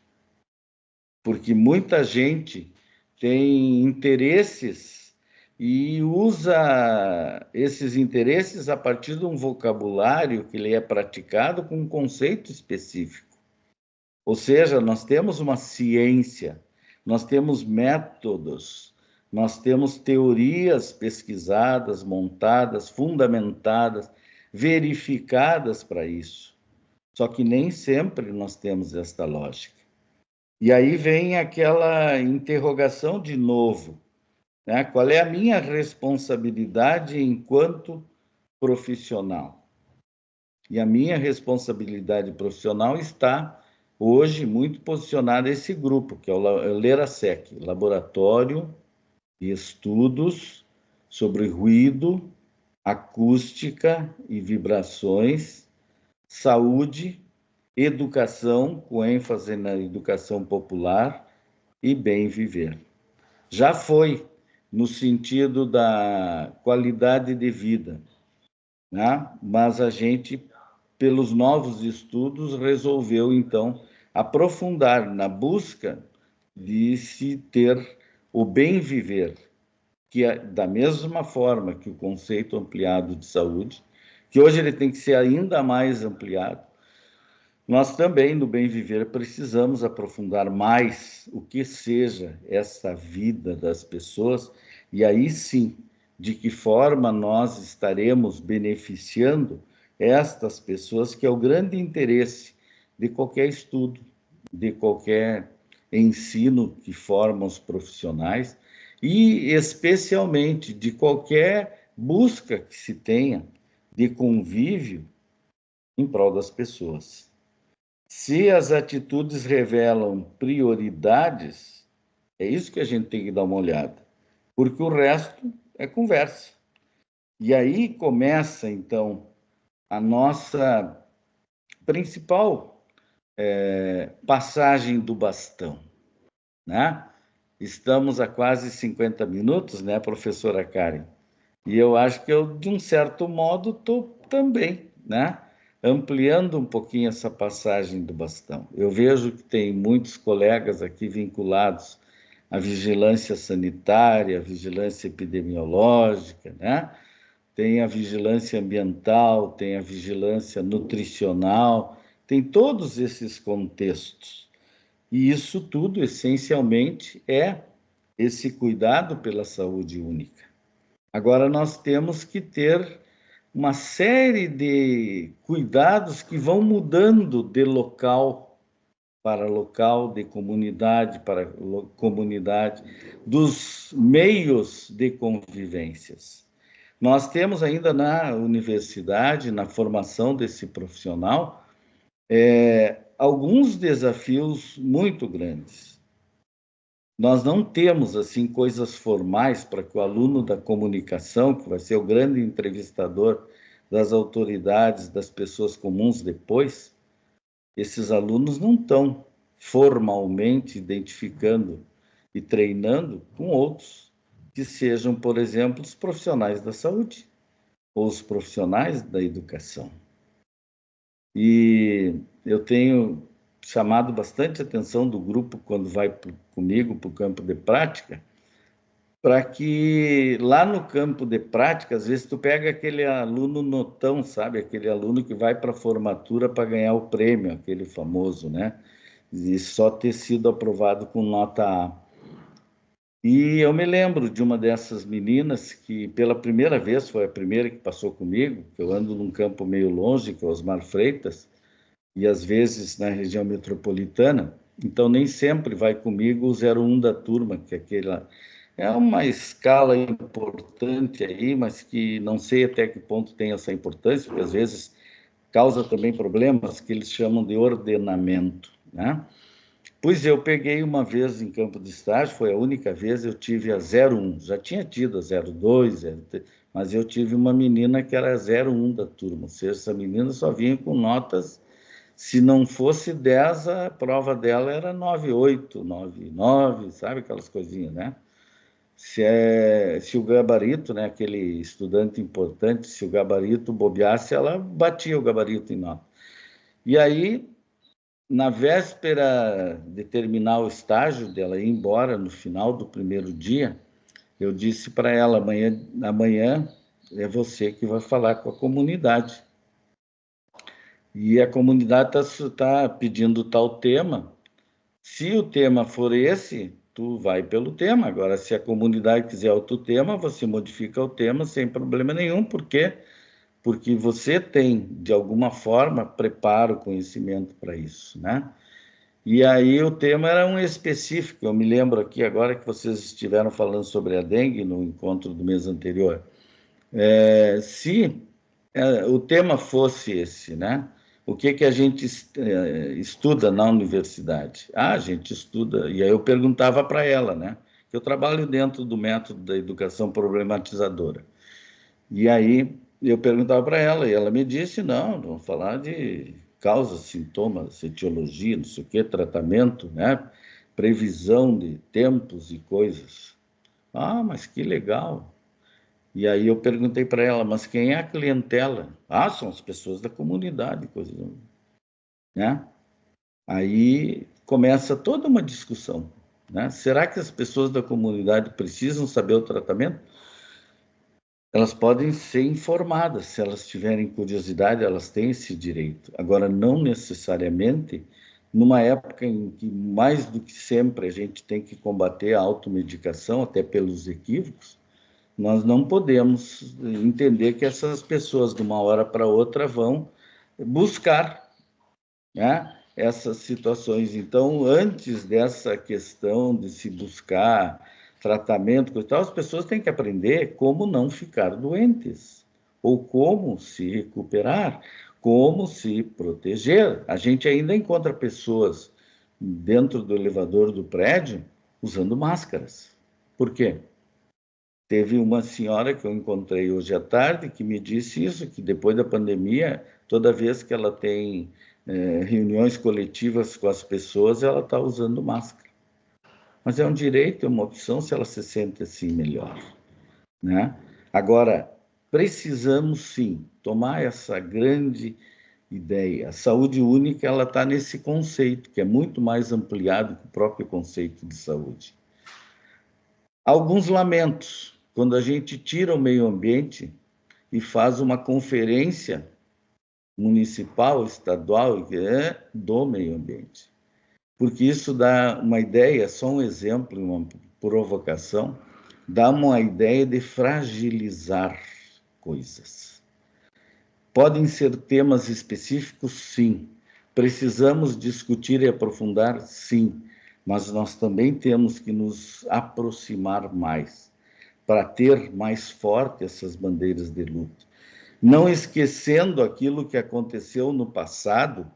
Porque muita gente tem interesses e usa esses interesses a partir de um vocabulário que ele é praticado com um conceito específico. Ou seja, nós temos uma ciência, nós temos métodos, nós temos teorias pesquisadas, montadas, fundamentadas, verificadas para isso. Só que nem sempre nós temos esta lógica. E aí vem aquela interrogação de novo, né? Qual é a minha responsabilidade enquanto profissional? E a minha responsabilidade profissional está hoje muito posicionada esse grupo, que é o LERASEC, Laboratório de Estudos sobre Ruído, Acústica e Vibrações, Saúde, Educação, com ênfase na educação popular, e bem viver. Já foi no sentido da qualidade de vida, né? Mas a gente, pelos novos estudos, resolveu, então, aprofundar na busca de se ter o bem viver, que é da mesma forma que o conceito ampliado de saúde, que hoje ele tem que ser ainda mais ampliado. Nós também, no bem viver, precisamos aprofundar mais o que seja essa vida das pessoas, e aí sim, de que forma nós estaremos beneficiando estas pessoas, que é o grande interesse de qualquer estudo, de qualquer ensino que forma os profissionais, e especialmente de qualquer busca que se tenha de convívio em prol das pessoas. Se as atitudes revelam prioridades, é isso que a gente tem que dar uma olhada, porque o resto é conversa. E aí começa, então, a nossa principal passagem do bastão, né? Estamos a quase 50 minutos, né, professora Karen? E eu acho que eu, de um certo modo, estou também, né? ampliando um pouquinho essa passagem do bastão. Eu vejo que tem muitos colegas aqui vinculados à vigilância sanitária, à vigilância epidemiológica, né? Tem a vigilância ambiental, tem a vigilância nutricional, tem todos esses contextos. E isso tudo, essencialmente, é esse cuidado pela saúde única. Agora, nós temos que ter uma série de cuidados que vão mudando de local para local, de comunidade para comunidade, dos meios de convivências. Nós temos ainda na universidade, na formação desse profissional, alguns desafios muito grandes. Nós não temos, assim, coisas formais para que o aluno da comunicação, que vai ser o grande entrevistador das autoridades, das pessoas comuns depois, esses alunos não estão formalmente identificando e treinando com outros que sejam, por exemplo, os profissionais da saúde ou os profissionais da educação. E eu tenho chamado bastante atenção do grupo quando vai comigo para o campo de prática, para que lá no campo de prática, às vezes tu pega aquele aluno notão, sabe? Aquele aluno que vai para a formatura para ganhar o prêmio, aquele famoso, né? E só ter sido aprovado com nota A. E eu me lembro de uma dessas meninas que, pela primeira vez, foi a primeira que passou comigo, que eu ando num campo meio longe, que é Osmar Freitas, e às vezes na região metropolitana, então nem sempre vai comigo o 01 da turma, que é uma escala importante aí, mas que não sei até que ponto tem essa importância, porque às vezes causa também problemas que eles chamam de ordenamento, né? Pois eu peguei uma vez em campo de estágio, foi a única vez, eu tive a 01, já tinha tido a 02, 03, mas eu tive uma menina que era a 01 da turma, ou seja, essa menina só vinha com notas, se não fosse 10, a prova dela era 98, 99, sabe, aquelas coisinhas, né? Se o gabarito, né, aquele estudante importante, se o gabarito bobeasse, ela batia o gabarito em nota. E aí, na véspera de terminar o estágio, dela ir embora, no final do primeiro dia, eu disse para ela, amanhã é você que vai falar com a comunidade. E a comunidade está pedindo tal tema. Se o tema for esse, tu vai pelo tema. Agora, se a comunidade quiser outro tema, você modifica o tema sem problema nenhum. Por quê? Porque você tem, de alguma forma, preparo, conhecimento para isso, né? E aí o tema era um específico. Eu me lembro aqui agora que vocês estiveram falando sobre a dengue no encontro do mês anterior. Se o tema fosse esse, né? O que a gente estuda na universidade? A gente estuda, e aí eu perguntava para ela, né? Eu trabalho dentro do método da educação problematizadora. E aí eu perguntava para ela, e ela me disse, não, vamos falar de causas, sintomas, etiologia, não sei o quê, tratamento, né? Previsão de tempos e coisas. Ah, mas que legal. E aí eu perguntei para ela, mas quem é a clientela? Ah, são as pessoas da comunidade, coisa, né? Aí começa toda uma discussão, né? Será que as pessoas da comunidade precisam saber o tratamento? Elas podem ser informadas, se elas tiverem curiosidade, elas têm esse direito. Agora, não necessariamente, numa época em que, mais do que sempre, a gente tem que combater a automedicação, até pelos equívocos, nós não podemos entender que essas pessoas, de uma hora para outra, vão buscar, né, essas situações. Então, antes dessa questão de se buscar tratamento, as pessoas têm que aprender como não ficar doentes, ou como se recuperar, como se proteger. A gente ainda encontra pessoas dentro do elevador do prédio usando máscaras. Por quê? Teve uma senhora que eu encontrei hoje à tarde que me disse isso, que depois da pandemia, toda vez que ela tem reuniões coletivas com as pessoas, ela está usando máscara. Mas é um direito, é uma opção se ela se sente assim melhor, né? Agora, precisamos sim tomar essa grande ideia. A saúde única, ela está nesse conceito, que é muito mais ampliado que o próprio conceito de saúde. Alguns lamentos, quando a gente tira o meio ambiente e faz uma conferência municipal, estadual, do meio ambiente. Porque isso dá uma ideia, só um exemplo, uma provocação, dá uma ideia de fragilizar coisas. Podem ser temas específicos, sim. Precisamos discutir e aprofundar, sim. Mas nós também temos que nos aproximar mais, para ter mais forte essas bandeiras de luta. Não esquecendo aquilo que aconteceu no passado,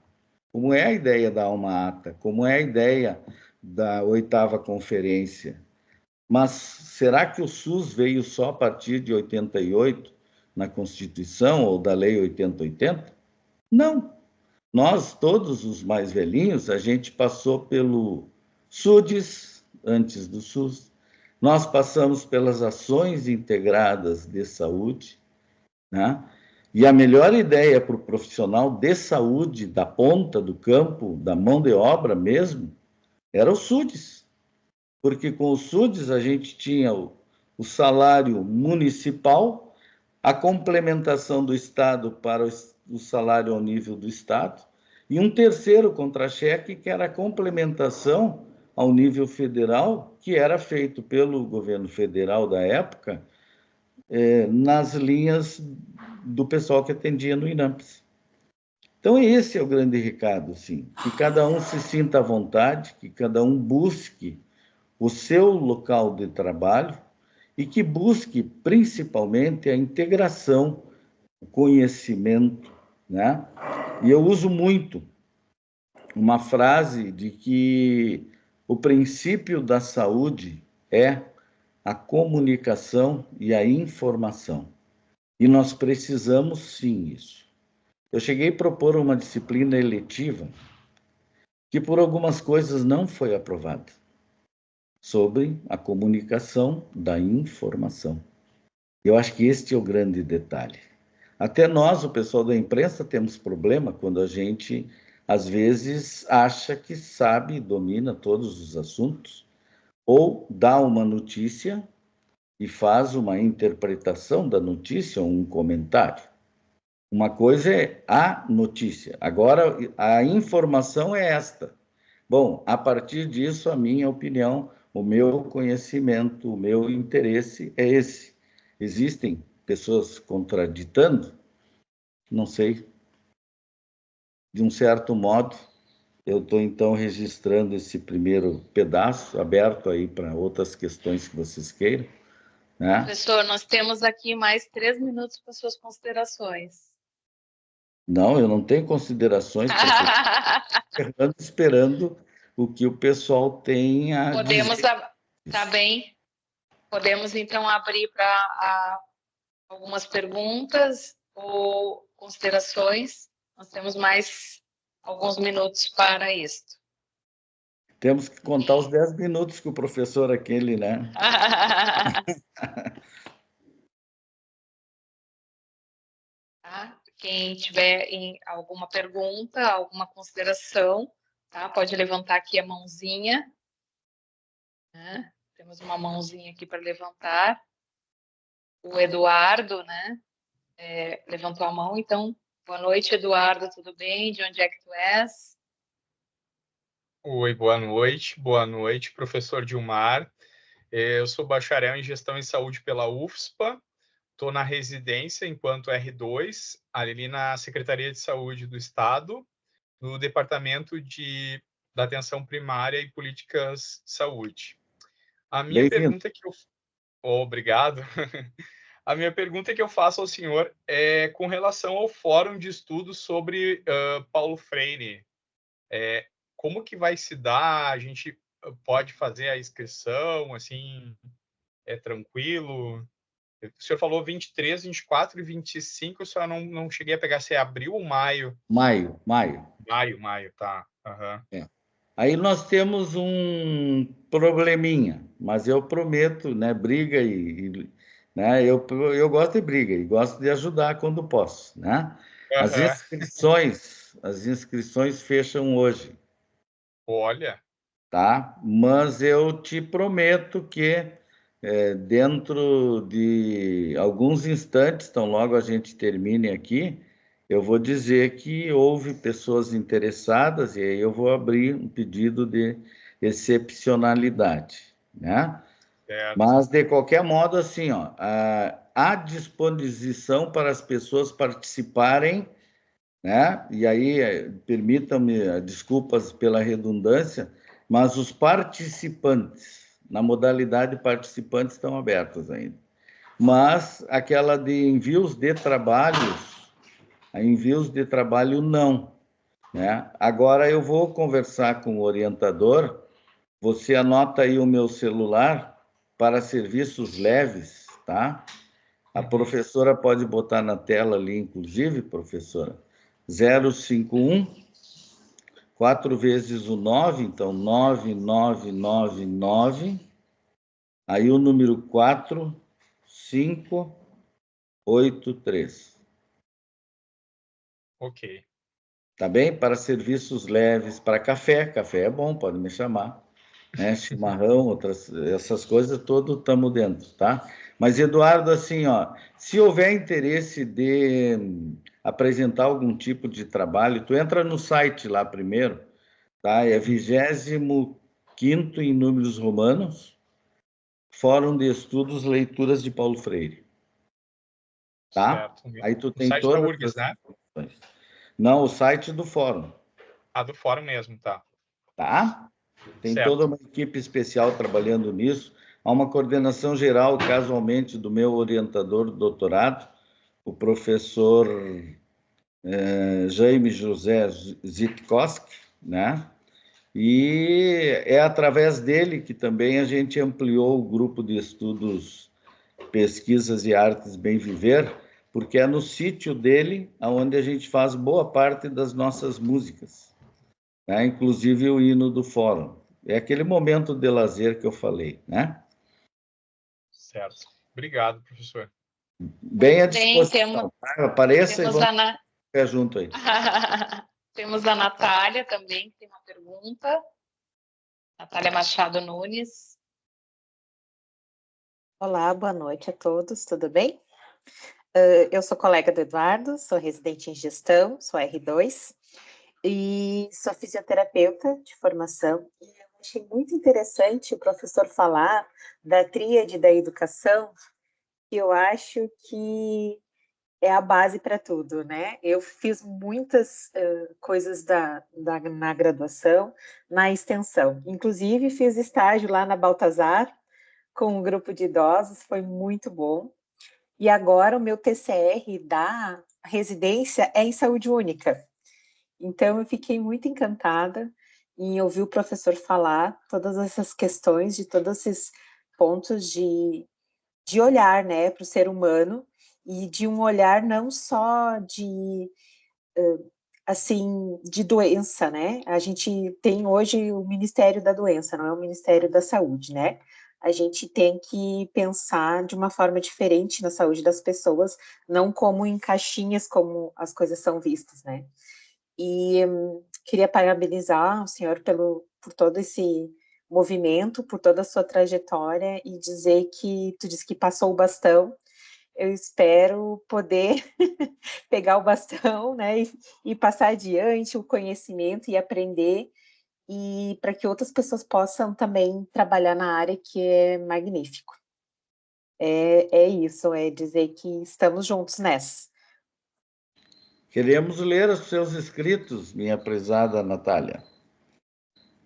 como é a ideia da Alma Ata, como é a ideia da 8ª Conferência. Mas será que o SUS veio só a partir de 88, na Constituição, ou da Lei 8080? Não. Nós, todos os mais velhinhos, a gente passou pelo SUDES, antes do SUS. Nós passamos pelas ações integradas de saúde, né? E a melhor ideia para o profissional de saúde, da ponta do campo, da mão de obra mesmo, era o SUDES. Porque com o SUDES a gente tinha o salário municipal, a complementação do Estado para o salário ao nível do Estado, e um terceiro contra-cheque, que era a complementação ao nível federal, que era feito pelo governo federal da época, nas linhas do pessoal que atendia no INAMPS. Então, esse é o grande recado, sim, que cada um se sinta à vontade, que cada um busque o seu local de trabalho e que busque, principalmente, a integração, o conhecimento, né? E eu uso muito uma frase de que o princípio da saúde é a comunicação e a informação. E nós precisamos, sim, isso. Eu cheguei a propor uma disciplina eletiva que, por algumas coisas, não foi aprovada, sobre a comunicação da informação. Eu acho que este é o grande detalhe. Até nós, o pessoal da imprensa, temos problema quando a gente, às vezes, acha que sabe e domina todos os assuntos, ou dá uma notícia e faz uma interpretação da notícia ou um comentário. Uma coisa é a notícia, agora a informação é esta. Bom, a partir disso, a minha opinião, o meu conhecimento, o meu interesse é esse. Existem pessoas contraditando? Não sei. De um certo modo, eu estou, então, registrando esse primeiro pedaço, aberto aí para outras questões que vocês queiram, né? Professor, nós temos aqui mais 3 minutos para suas considerações. Não, eu não tenho considerações, esperando o que o pessoal tem a Podemos, dizer. tá bem. Podemos, então, abrir para algumas perguntas ou considerações. Nós temos mais alguns minutos para isso. Temos que contar os 10 minutos que o professor aquele, né? Tá? Quem tiver alguma pergunta, alguma consideração, tá? Pode levantar aqui a mãozinha. Né? Temos uma mãozinha aqui para levantar. O Eduardo, né? Levantou a mão, então, boa noite, Eduardo, tudo bem? De onde é que tu és? Oi, boa noite, professor Dilmar. Eu sou bacharel em Gestão em Saúde pela UFSPA, estou na residência enquanto R2, ali na Secretaria de Saúde do Estado, no Departamento da Atenção Primária e Políticas de Saúde. A minha pergunta que eu... Obrigado. A minha pergunta que eu faço ao senhor é com relação ao Fórum de Estudos sobre Paulo Freire. Como que vai se dar? A gente pode fazer a inscrição, assim, é tranquilo? O senhor falou 23, 24 e 25, eu só não cheguei a pegar se é abril ou maio. Maio. Maio, tá. Uhum. Aí nós temos um probleminha, mas eu prometo, né, briga né, eu gosto de briga e gosto de ajudar quando posso, né? Aham. As inscrições fecham hoje, Olha, tá? Mas eu te prometo que dentro de alguns instantes, então logo a gente termine aqui, eu vou dizer que houve pessoas interessadas e aí eu vou abrir um pedido de excepcionalidade, né? certo. Mas, de qualquer modo, assim, ó, há disposição para as pessoas participarem, né? E aí, permitam-me desculpas pela redundância, mas os participantes, na modalidade participantes, estão abertos ainda. Mas aquela de envios de trabalho não, né? Agora eu vou conversar com o orientador. Você anota aí o meu celular para serviços leves, tá? A Uhum. professora pode botar na tela ali, inclusive, professora, 051 4 vezes o 9, então 9999, aí o número 4583. Ok. Tá bem? Para serviços leves, para café, café é bom, pode me chamar, né? Chimarrão, outras, essas coisas, tudo estamos dentro, tá? Mas, Eduardo, assim, ó, se houver interesse de apresentar algum tipo de trabalho, tu entra no site lá primeiro, tá? É 25º em números romanos, Fórum de Estudos Leituras de Paulo Freire, tá? Certo. Aí tu No tem site da todas URGS, as né? informações. Não, o site do fórum, Ah, do fórum mesmo, tá. tá? Tem toda Certo. uma equipe especial trabalhando nisso. Há uma coordenação geral, casualmente, do meu orientador do doutorado, o professor Jaime José Zitkowski, né? E é através dele que também a gente ampliou o grupo de estudos, pesquisas e artes Bem Viver, porque é no sítio dele onde a gente faz boa parte das nossas músicas, né? Inclusive o hino do fórum. É aquele momento de lazer que eu falei, né? Certo. Obrigado, professor. Bem à Muito bem, temos, disposição, tá? Apareça e temos vamos a, Na- ficar junto aí. temos a Natália também, que tem uma pergunta. Natália Machado Nunes. Olá, boa noite a todos, tudo bem? Eu sou colega do Eduardo, sou residente em gestão, sou R2 e sou fisioterapeuta de formação. E eu achei muito interessante o professor falar da tríade da educação, que eu acho que é a base para tudo, né? Eu fiz muitas coisas na graduação, na extensão. Inclusive, fiz estágio lá na Baltazar, com um grupo de idosos, foi muito bom. E agora o meu TCR da residência é em saúde única. Então, eu fiquei muito encantada em ouvir o professor falar todas essas questões, de todos esses pontos de olhar, né, para o ser humano, e de um olhar não só assim, de doença, né? A gente tem hoje o Ministério da Doença, não é o Ministério da Saúde, né? A gente tem que pensar de uma forma diferente na saúde das pessoas, não como em caixinhas, como as coisas são vistas, né? E queria parabenizar o senhor por todo esse movimento, por toda a sua trajetória e dizer que tu disse que passou o bastão. Eu espero poder pegar o bastão, né, e passar adiante o conhecimento e aprender, e para que outras pessoas possam também trabalhar na área, que é magnífico. É isso, é dizer que estamos juntos nessa. Queremos ler os seus escritos, minha prezada Natália.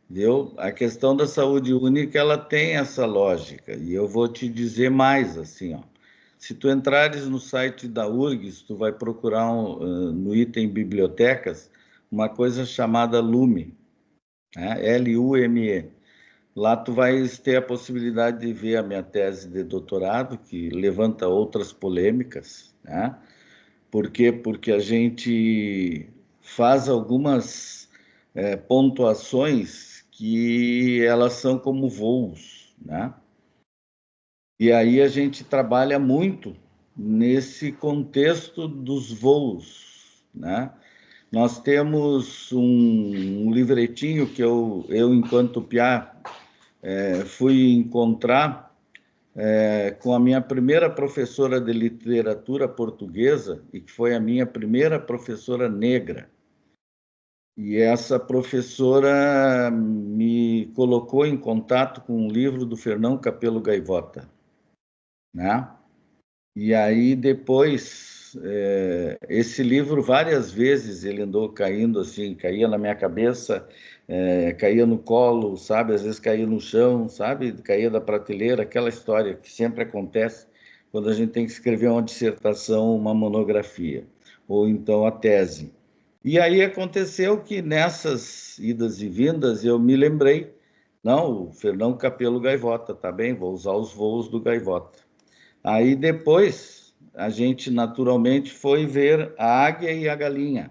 Viu? A questão da saúde única, ela tem essa lógica. E eu vou te dizer mais, assim, ó. Se tu entrares no site da URGS, tu vai procurar no item bibliotecas uma coisa chamada Lume, né? Lume. Lá tu vais ter a possibilidade de ver a minha tese de doutorado, que levanta outras polêmicas, né? Por quê? Porque a gente faz algumas pontuações que elas são como voos, né? E aí a gente trabalha muito nesse contexto dos voos, né? Nós temos um livretinho que eu enquanto piá, fui encontrar com a minha primeira professora de literatura portuguesa, e que foi a minha primeira professora negra. E essa professora me colocou em contato com um livro do Fernão Capelo Gaivota, né? E aí depois, esse livro várias vezes ele andou caindo assim, caía na minha cabeça, caía no colo, sabe? Às vezes caía no chão, sabe? Caía da prateleira, aquela história que sempre acontece quando a gente tem que escrever uma dissertação, uma monografia, ou então a tese. E aí aconteceu que nessas idas e vindas eu me lembrei, não, o Fernão Capelo Gaivota, tá bem? Vou usar os voos do Gaivota. Aí depois a gente naturalmente foi ver a águia e a galinha,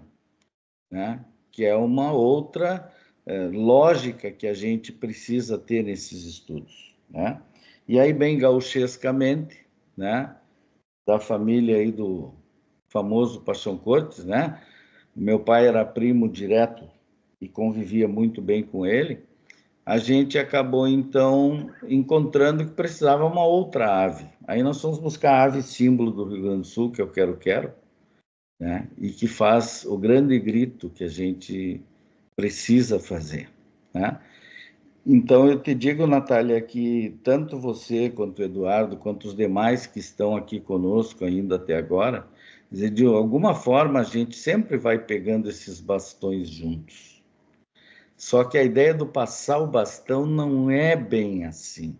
né? Que é uma outra lógica que a gente precisa ter nesses estudos, né? E aí, bem gauchescamente, né? Da família aí do famoso Paixão Cortes, né? Meu pai era primo direto e convivia muito bem com ele. A gente acabou, então, encontrando que precisava uma outra ave. Aí nós fomos buscar a ave símbolo do Rio Grande do Sul, que é o quero-quero, né? E que faz o grande grito que a gente precisa fazer, né? Então, eu te digo, Natália, que tanto você, quanto o Eduardo, quanto os demais que estão aqui conosco ainda até agora, de alguma forma a gente sempre vai pegando esses bastões juntos. Só que a ideia do passar o bastão não é bem assim,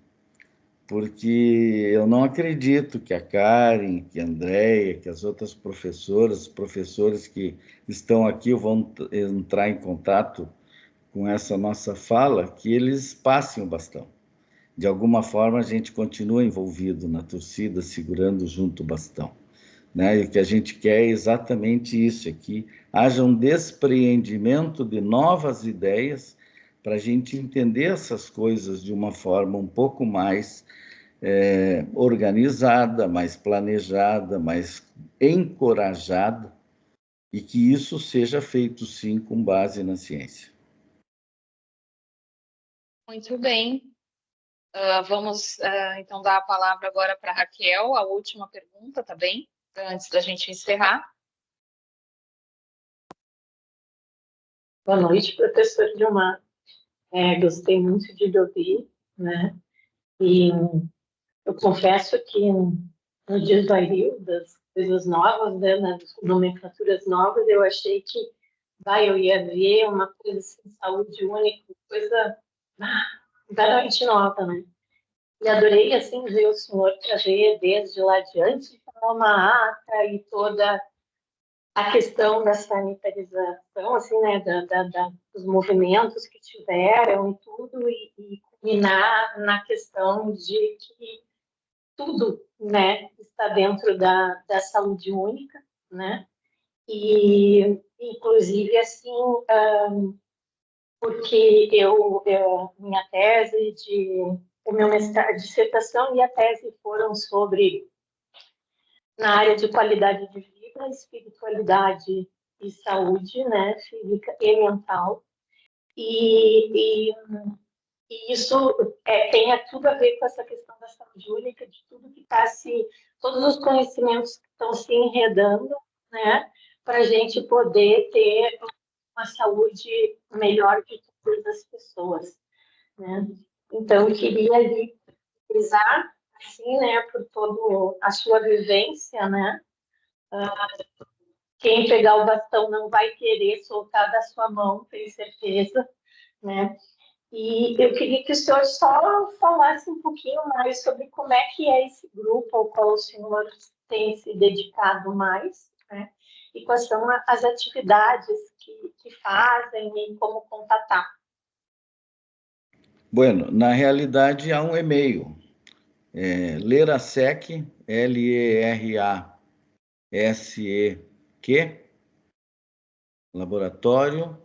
porque eu não acredito que a Karen, que a Andréia, que as outras professoras, professores que estão aqui vão entrar em contato com essa nossa fala, que eles passem o bastão. De alguma forma, a gente continua envolvido na torcida, segurando junto o bastão, né? E o que a gente quer é exatamente isso, é que haja um despreendimento de novas ideias para a gente entender essas coisas de uma forma um pouco mais organizada, mais planejada, mais encorajada, e que isso seja feito, sim, com base na ciência. Muito bem. Vamos, então, dar a palavra agora para a Raquel, a última pergunta, tá bem? Antes da gente encerrar. Boa noite, professor Gilmar. Gostei muito de ouvir, né? E eu confesso que no desvario das coisas novas, né, das nomenclaturas novas, eu achei que eu ia ver uma coisa assim, saúde única, coisa completamente nova, né? E adorei, assim, ver o senhor trazer desde lá adiante uma ata e toda a questão da sanitarização, assim, né, dos movimentos que tiveram e tudo, e culminar na questão de que tudo, né, está dentro da saúde única, né, e, inclusive, assim, porque minha tese o meu mestrado, dissertação e a tese foram sobre, na área de qualidade de vida, espiritualidade e saúde, né, física e mental, e isso tem tudo a ver com essa questão da saúde única, de tudo que está todos os conhecimentos que estão se enredando, né, para a gente poder ter uma saúde melhor de todas as pessoas, né. Então, eu queria ali frisar, assim, né, por toda a sua vivência, né, quem pegar o bastão não vai querer soltar da sua mão, tenho certeza, né? E eu queria que o senhor só falasse um pouquinho mais sobre como é que é esse grupo ao qual o senhor tem se dedicado mais, né? E quais são as atividades que fazem e como contatar. Bueno, na realidade há um e-mail, lerasec, LERASEQ, laboratório,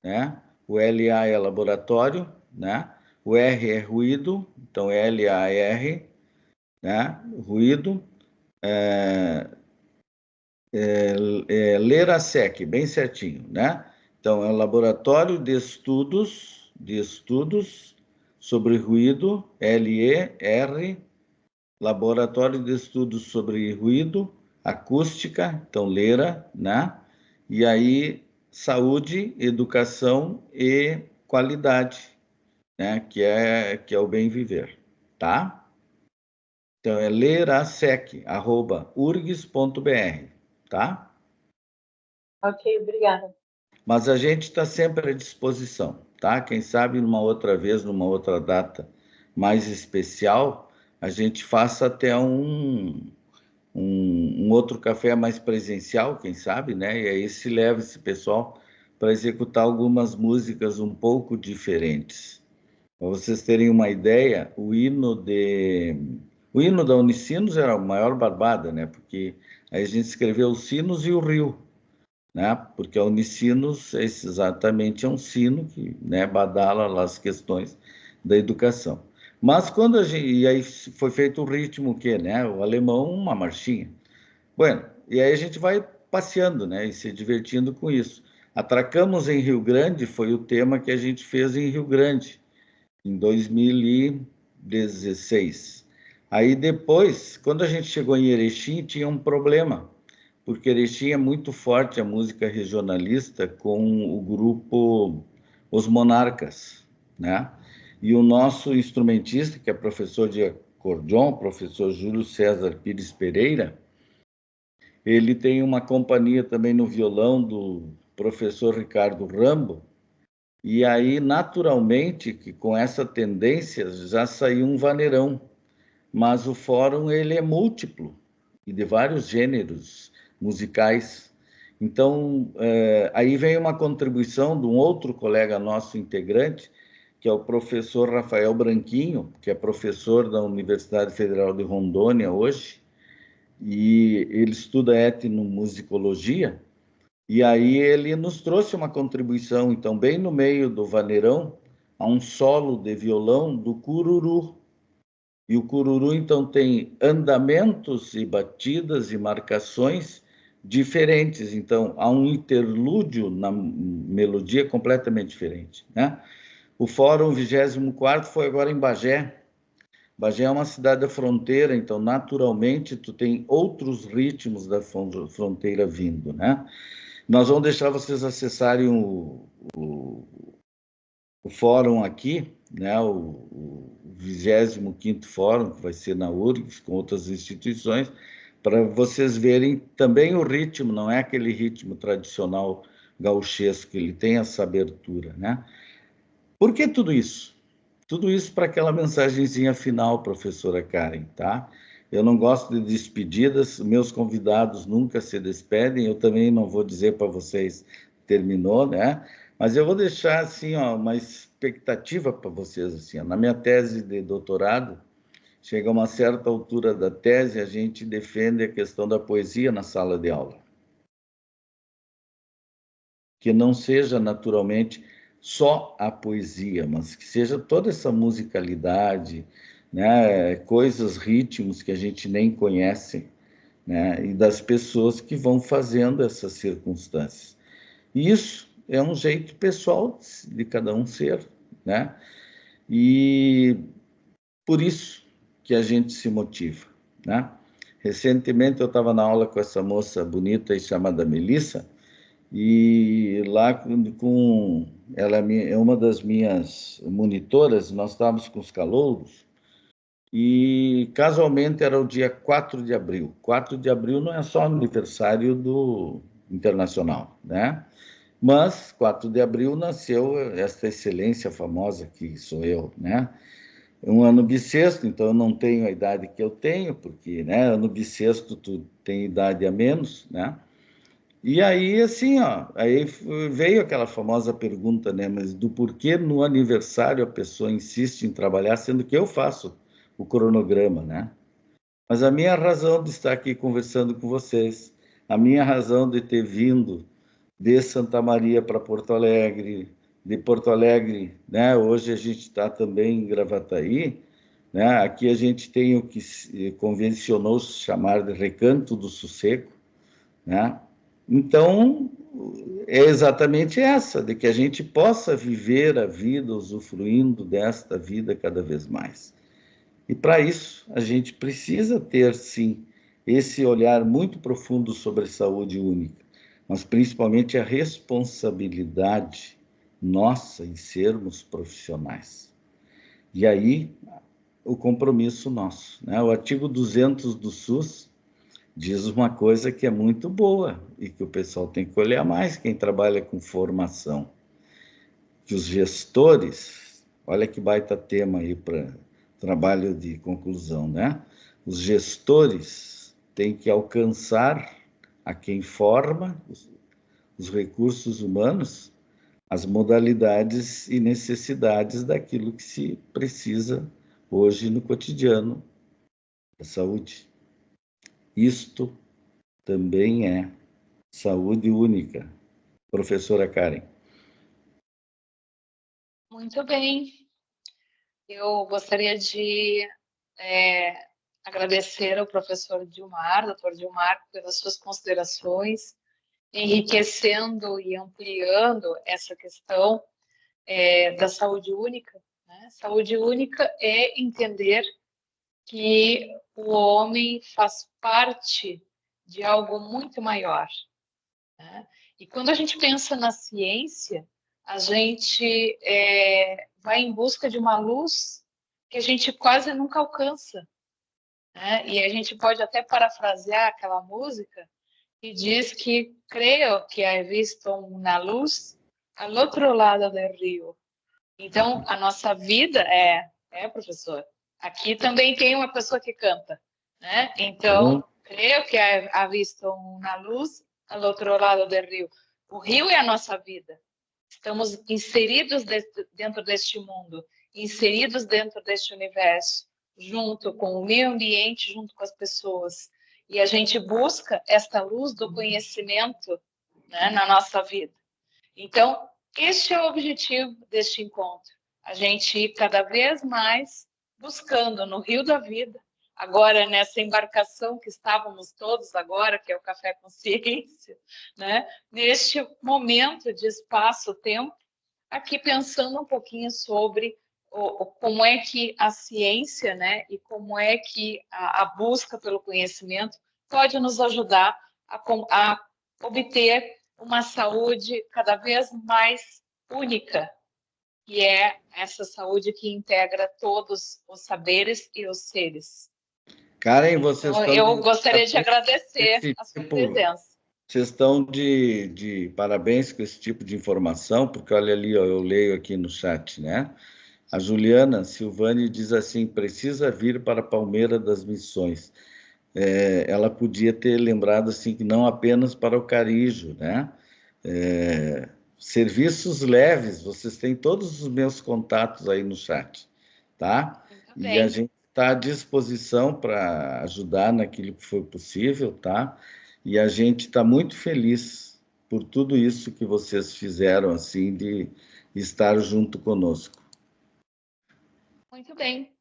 né? O LA é laboratório, né? O R é ruído, então LAR, né? Ruído, LERASEC, bem certinho, né? Então, é o Laboratório de Estudos sobre Ruído, LER, Laboratório de Estudos sobre Ruído, Acústica, então LERA, né? E aí, Saúde, Educação e Qualidade, né? Que é o bem viver, tá? Então, é lerasec@urgs.br, tá? Ok, obrigada. Mas a gente está sempre à disposição, tá? Quem sabe numa outra vez, numa outra data mais especial, a gente faça até um outro café mais presencial, quem sabe, né? E aí se leva esse pessoal para executar algumas músicas um pouco diferentes. Para vocês terem uma ideia, o hino da Unicinos era a maior barbada, né? Porque aí a gente escreveu os sinos e o rio, né? Porque a Unicinos exatamente é um sino que, né, badala lá as questões da educação. Mas quando e aí foi feito o ritmo que, né? O alemão, uma marchinha. Bueno, e aí a gente vai passeando, né? E se divertindo com isso. Atracamos em Rio Grande foi o tema que a gente fez em Rio Grande em 2016. Aí depois, quando a gente chegou em Erechim, tinha um problema, porque Erechim é muito forte a música regionalista com o grupo Os Monarcas, né? E o nosso instrumentista, que é professor de acordeon, professor Júlio César Pires Pereira, ele tem uma companhia também no violão do professor Ricardo Rambo, e aí, naturalmente, que com essa tendência já saiu um vaneirão, mas o fórum ele é múltiplo e de vários gêneros musicais. Então, aí vem uma contribuição de um outro colega nosso integrante, que é o professor Rafael Branquinho, que é professor da Universidade Federal de Rondônia hoje, e ele estuda etnomusicologia, e aí ele nos trouxe uma contribuição, então, bem no meio do vaneirão, a um solo de violão do cururu. E o cururu, então, tem andamentos e batidas e marcações diferentes. Então, há um interlúdio na melodia completamente diferente, né? O Fórum 24º foi agora em Bagé. Bagé é uma cidade da fronteira, então, naturalmente, tu tem outros ritmos da fronteira vindo, né? Nós vamos deixar vocês acessarem o fórum aqui, né, o 25º fórum, que vai ser na URGS, com outras instituições, para vocês verem também o ritmo, não é aquele ritmo tradicional gauchesco, ele tem essa abertura, né? Por que tudo isso? Tudo isso para aquela mensagenzinha final, professora Karen, tá? Eu não gosto de despedidas, meus convidados nunca se despedem, eu também não vou dizer para vocês terminou, né? Mas eu vou deixar assim, ó, uma expectativa para vocês assim, ó. Na minha tese de doutorado, chega a uma certa altura da tese, a gente defende a questão da poesia na sala de aula. Que não seja naturalmente só a poesia, mas que seja toda essa musicalidade, né, coisas, ritmos que a gente nem conhece, né, e das pessoas que vão fazendo essas circunstâncias. E isso é um jeito pessoal de cada um ser, né? E por isso que a gente se motiva, né? Recentemente eu estava na aula com essa moça bonita chamada Melissa, e lá com ela é uma das minhas monitoras, nós estávamos com os calouros, e casualmente era o dia 4 de abril. 4 de abril não é só aniversário do Internacional, né? Mas 4 de abril nasceu esta excelência famosa que sou eu, né? Um ano bissexto, então eu não tenho a idade que eu tenho, porque, né, ano bissexto tu tem idade a menos, né? E aí, assim, ó, aí veio aquela famosa pergunta, né, mas do porquê no aniversário a pessoa insiste em trabalhar, sendo que eu faço o cronograma, né? Mas a minha razão de estar aqui conversando com vocês, a minha razão de ter vindo de Santa Maria para Porto Alegre, de Porto Alegre, né? Hoje a gente está também em Gravataí, né? Aqui a gente tem o que convencionou se chamar de Recanto do Sossego, né? Então, é exatamente essa, de que a gente possa viver a vida usufruindo desta vida cada vez mais. E para isso, a gente precisa ter, sim, esse olhar muito profundo sobre a saúde única, mas principalmente a responsabilidade nossa em sermos profissionais. E aí, o compromisso nosso, né? O artigo 200 do SUS diz uma coisa que é muito boa e que o pessoal tem que olhar mais, quem trabalha com formação, que os gestores, olha que baita tema aí para trabalho de conclusão, né? Os gestores têm que alcançar a quem forma os recursos humanos, as modalidades e necessidades daquilo que se precisa hoje no cotidiano da saúde. Isto também é saúde única. Professora Karen. Muito bem. Eu gostaria de agradecer ao professor Dilmar, doutor Dilmar, pelas suas considerações, enriquecendo e ampliando essa questão da saúde única. Né? Saúde única é entender que o homem faz parte de algo muito maior. Né? E quando a gente pensa na ciência, a gente vai em busca de uma luz que a gente quase nunca alcança. Né? E a gente pode até parafrasear aquela música que diz que creio que he visto uma luz ao outro lado do rio. Então, a nossa vida professor, aqui também tem uma pessoa que canta, né? Então, creio que ha visto uma luz ao outro lado do rio. O rio é a nossa vida. Estamos inseridos dentro deste mundo, inseridos dentro deste universo, junto com o meio ambiente, junto com as pessoas. E a gente busca esta luz do conhecimento, né, na nossa vida. Então, este é o objetivo deste encontro. A gente ir cada vez mais buscando no Rio da Vida, agora nessa embarcação que estávamos todos agora, que é o Café Consciência, né? Neste momento de espaço-tempo, aqui pensando um pouquinho sobre como é que a ciência, né, e como é que a busca pelo conhecimento pode nos ajudar a obter uma saúde cada vez mais única, que é essa saúde que integra todos os saberes e os seres. Karen, vocês então, estão... Eu gostaria de agradecer a sua presença. Vocês estão de parabéns com esse tipo de informação, porque olha ali, ó, eu leio aqui no chat, né? A Juliana Silvani diz assim, precisa vir para Palmeira das Missões. Ela podia ter lembrado assim que não apenas para o Carijo, né? Serviços leves, vocês têm todos os meus contatos aí no chat, tá? E a gente está à disposição para ajudar naquilo que for possível, tá? E a gente está muito feliz por tudo isso que vocês fizeram, assim, de estar junto conosco. Muito bem.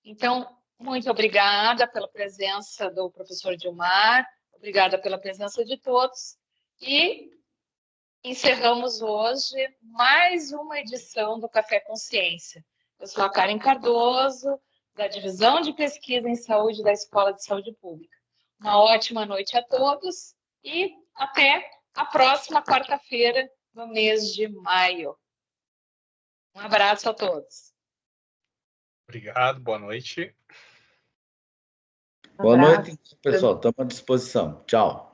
Então, muito obrigada pela presença do professor Dilmar, obrigada pela presença de todos, e encerramos hoje mais uma edição do Café Consciência. Eu sou a Karen Cardoso, da Divisão de Pesquisa em Saúde da Escola de Saúde Pública. Uma ótima noite a todos e até a próxima quarta-feira do mês de maio. Um abraço a todos. Obrigado, boa noite. Boa noite, pessoal. Estamos à disposição. Tchau.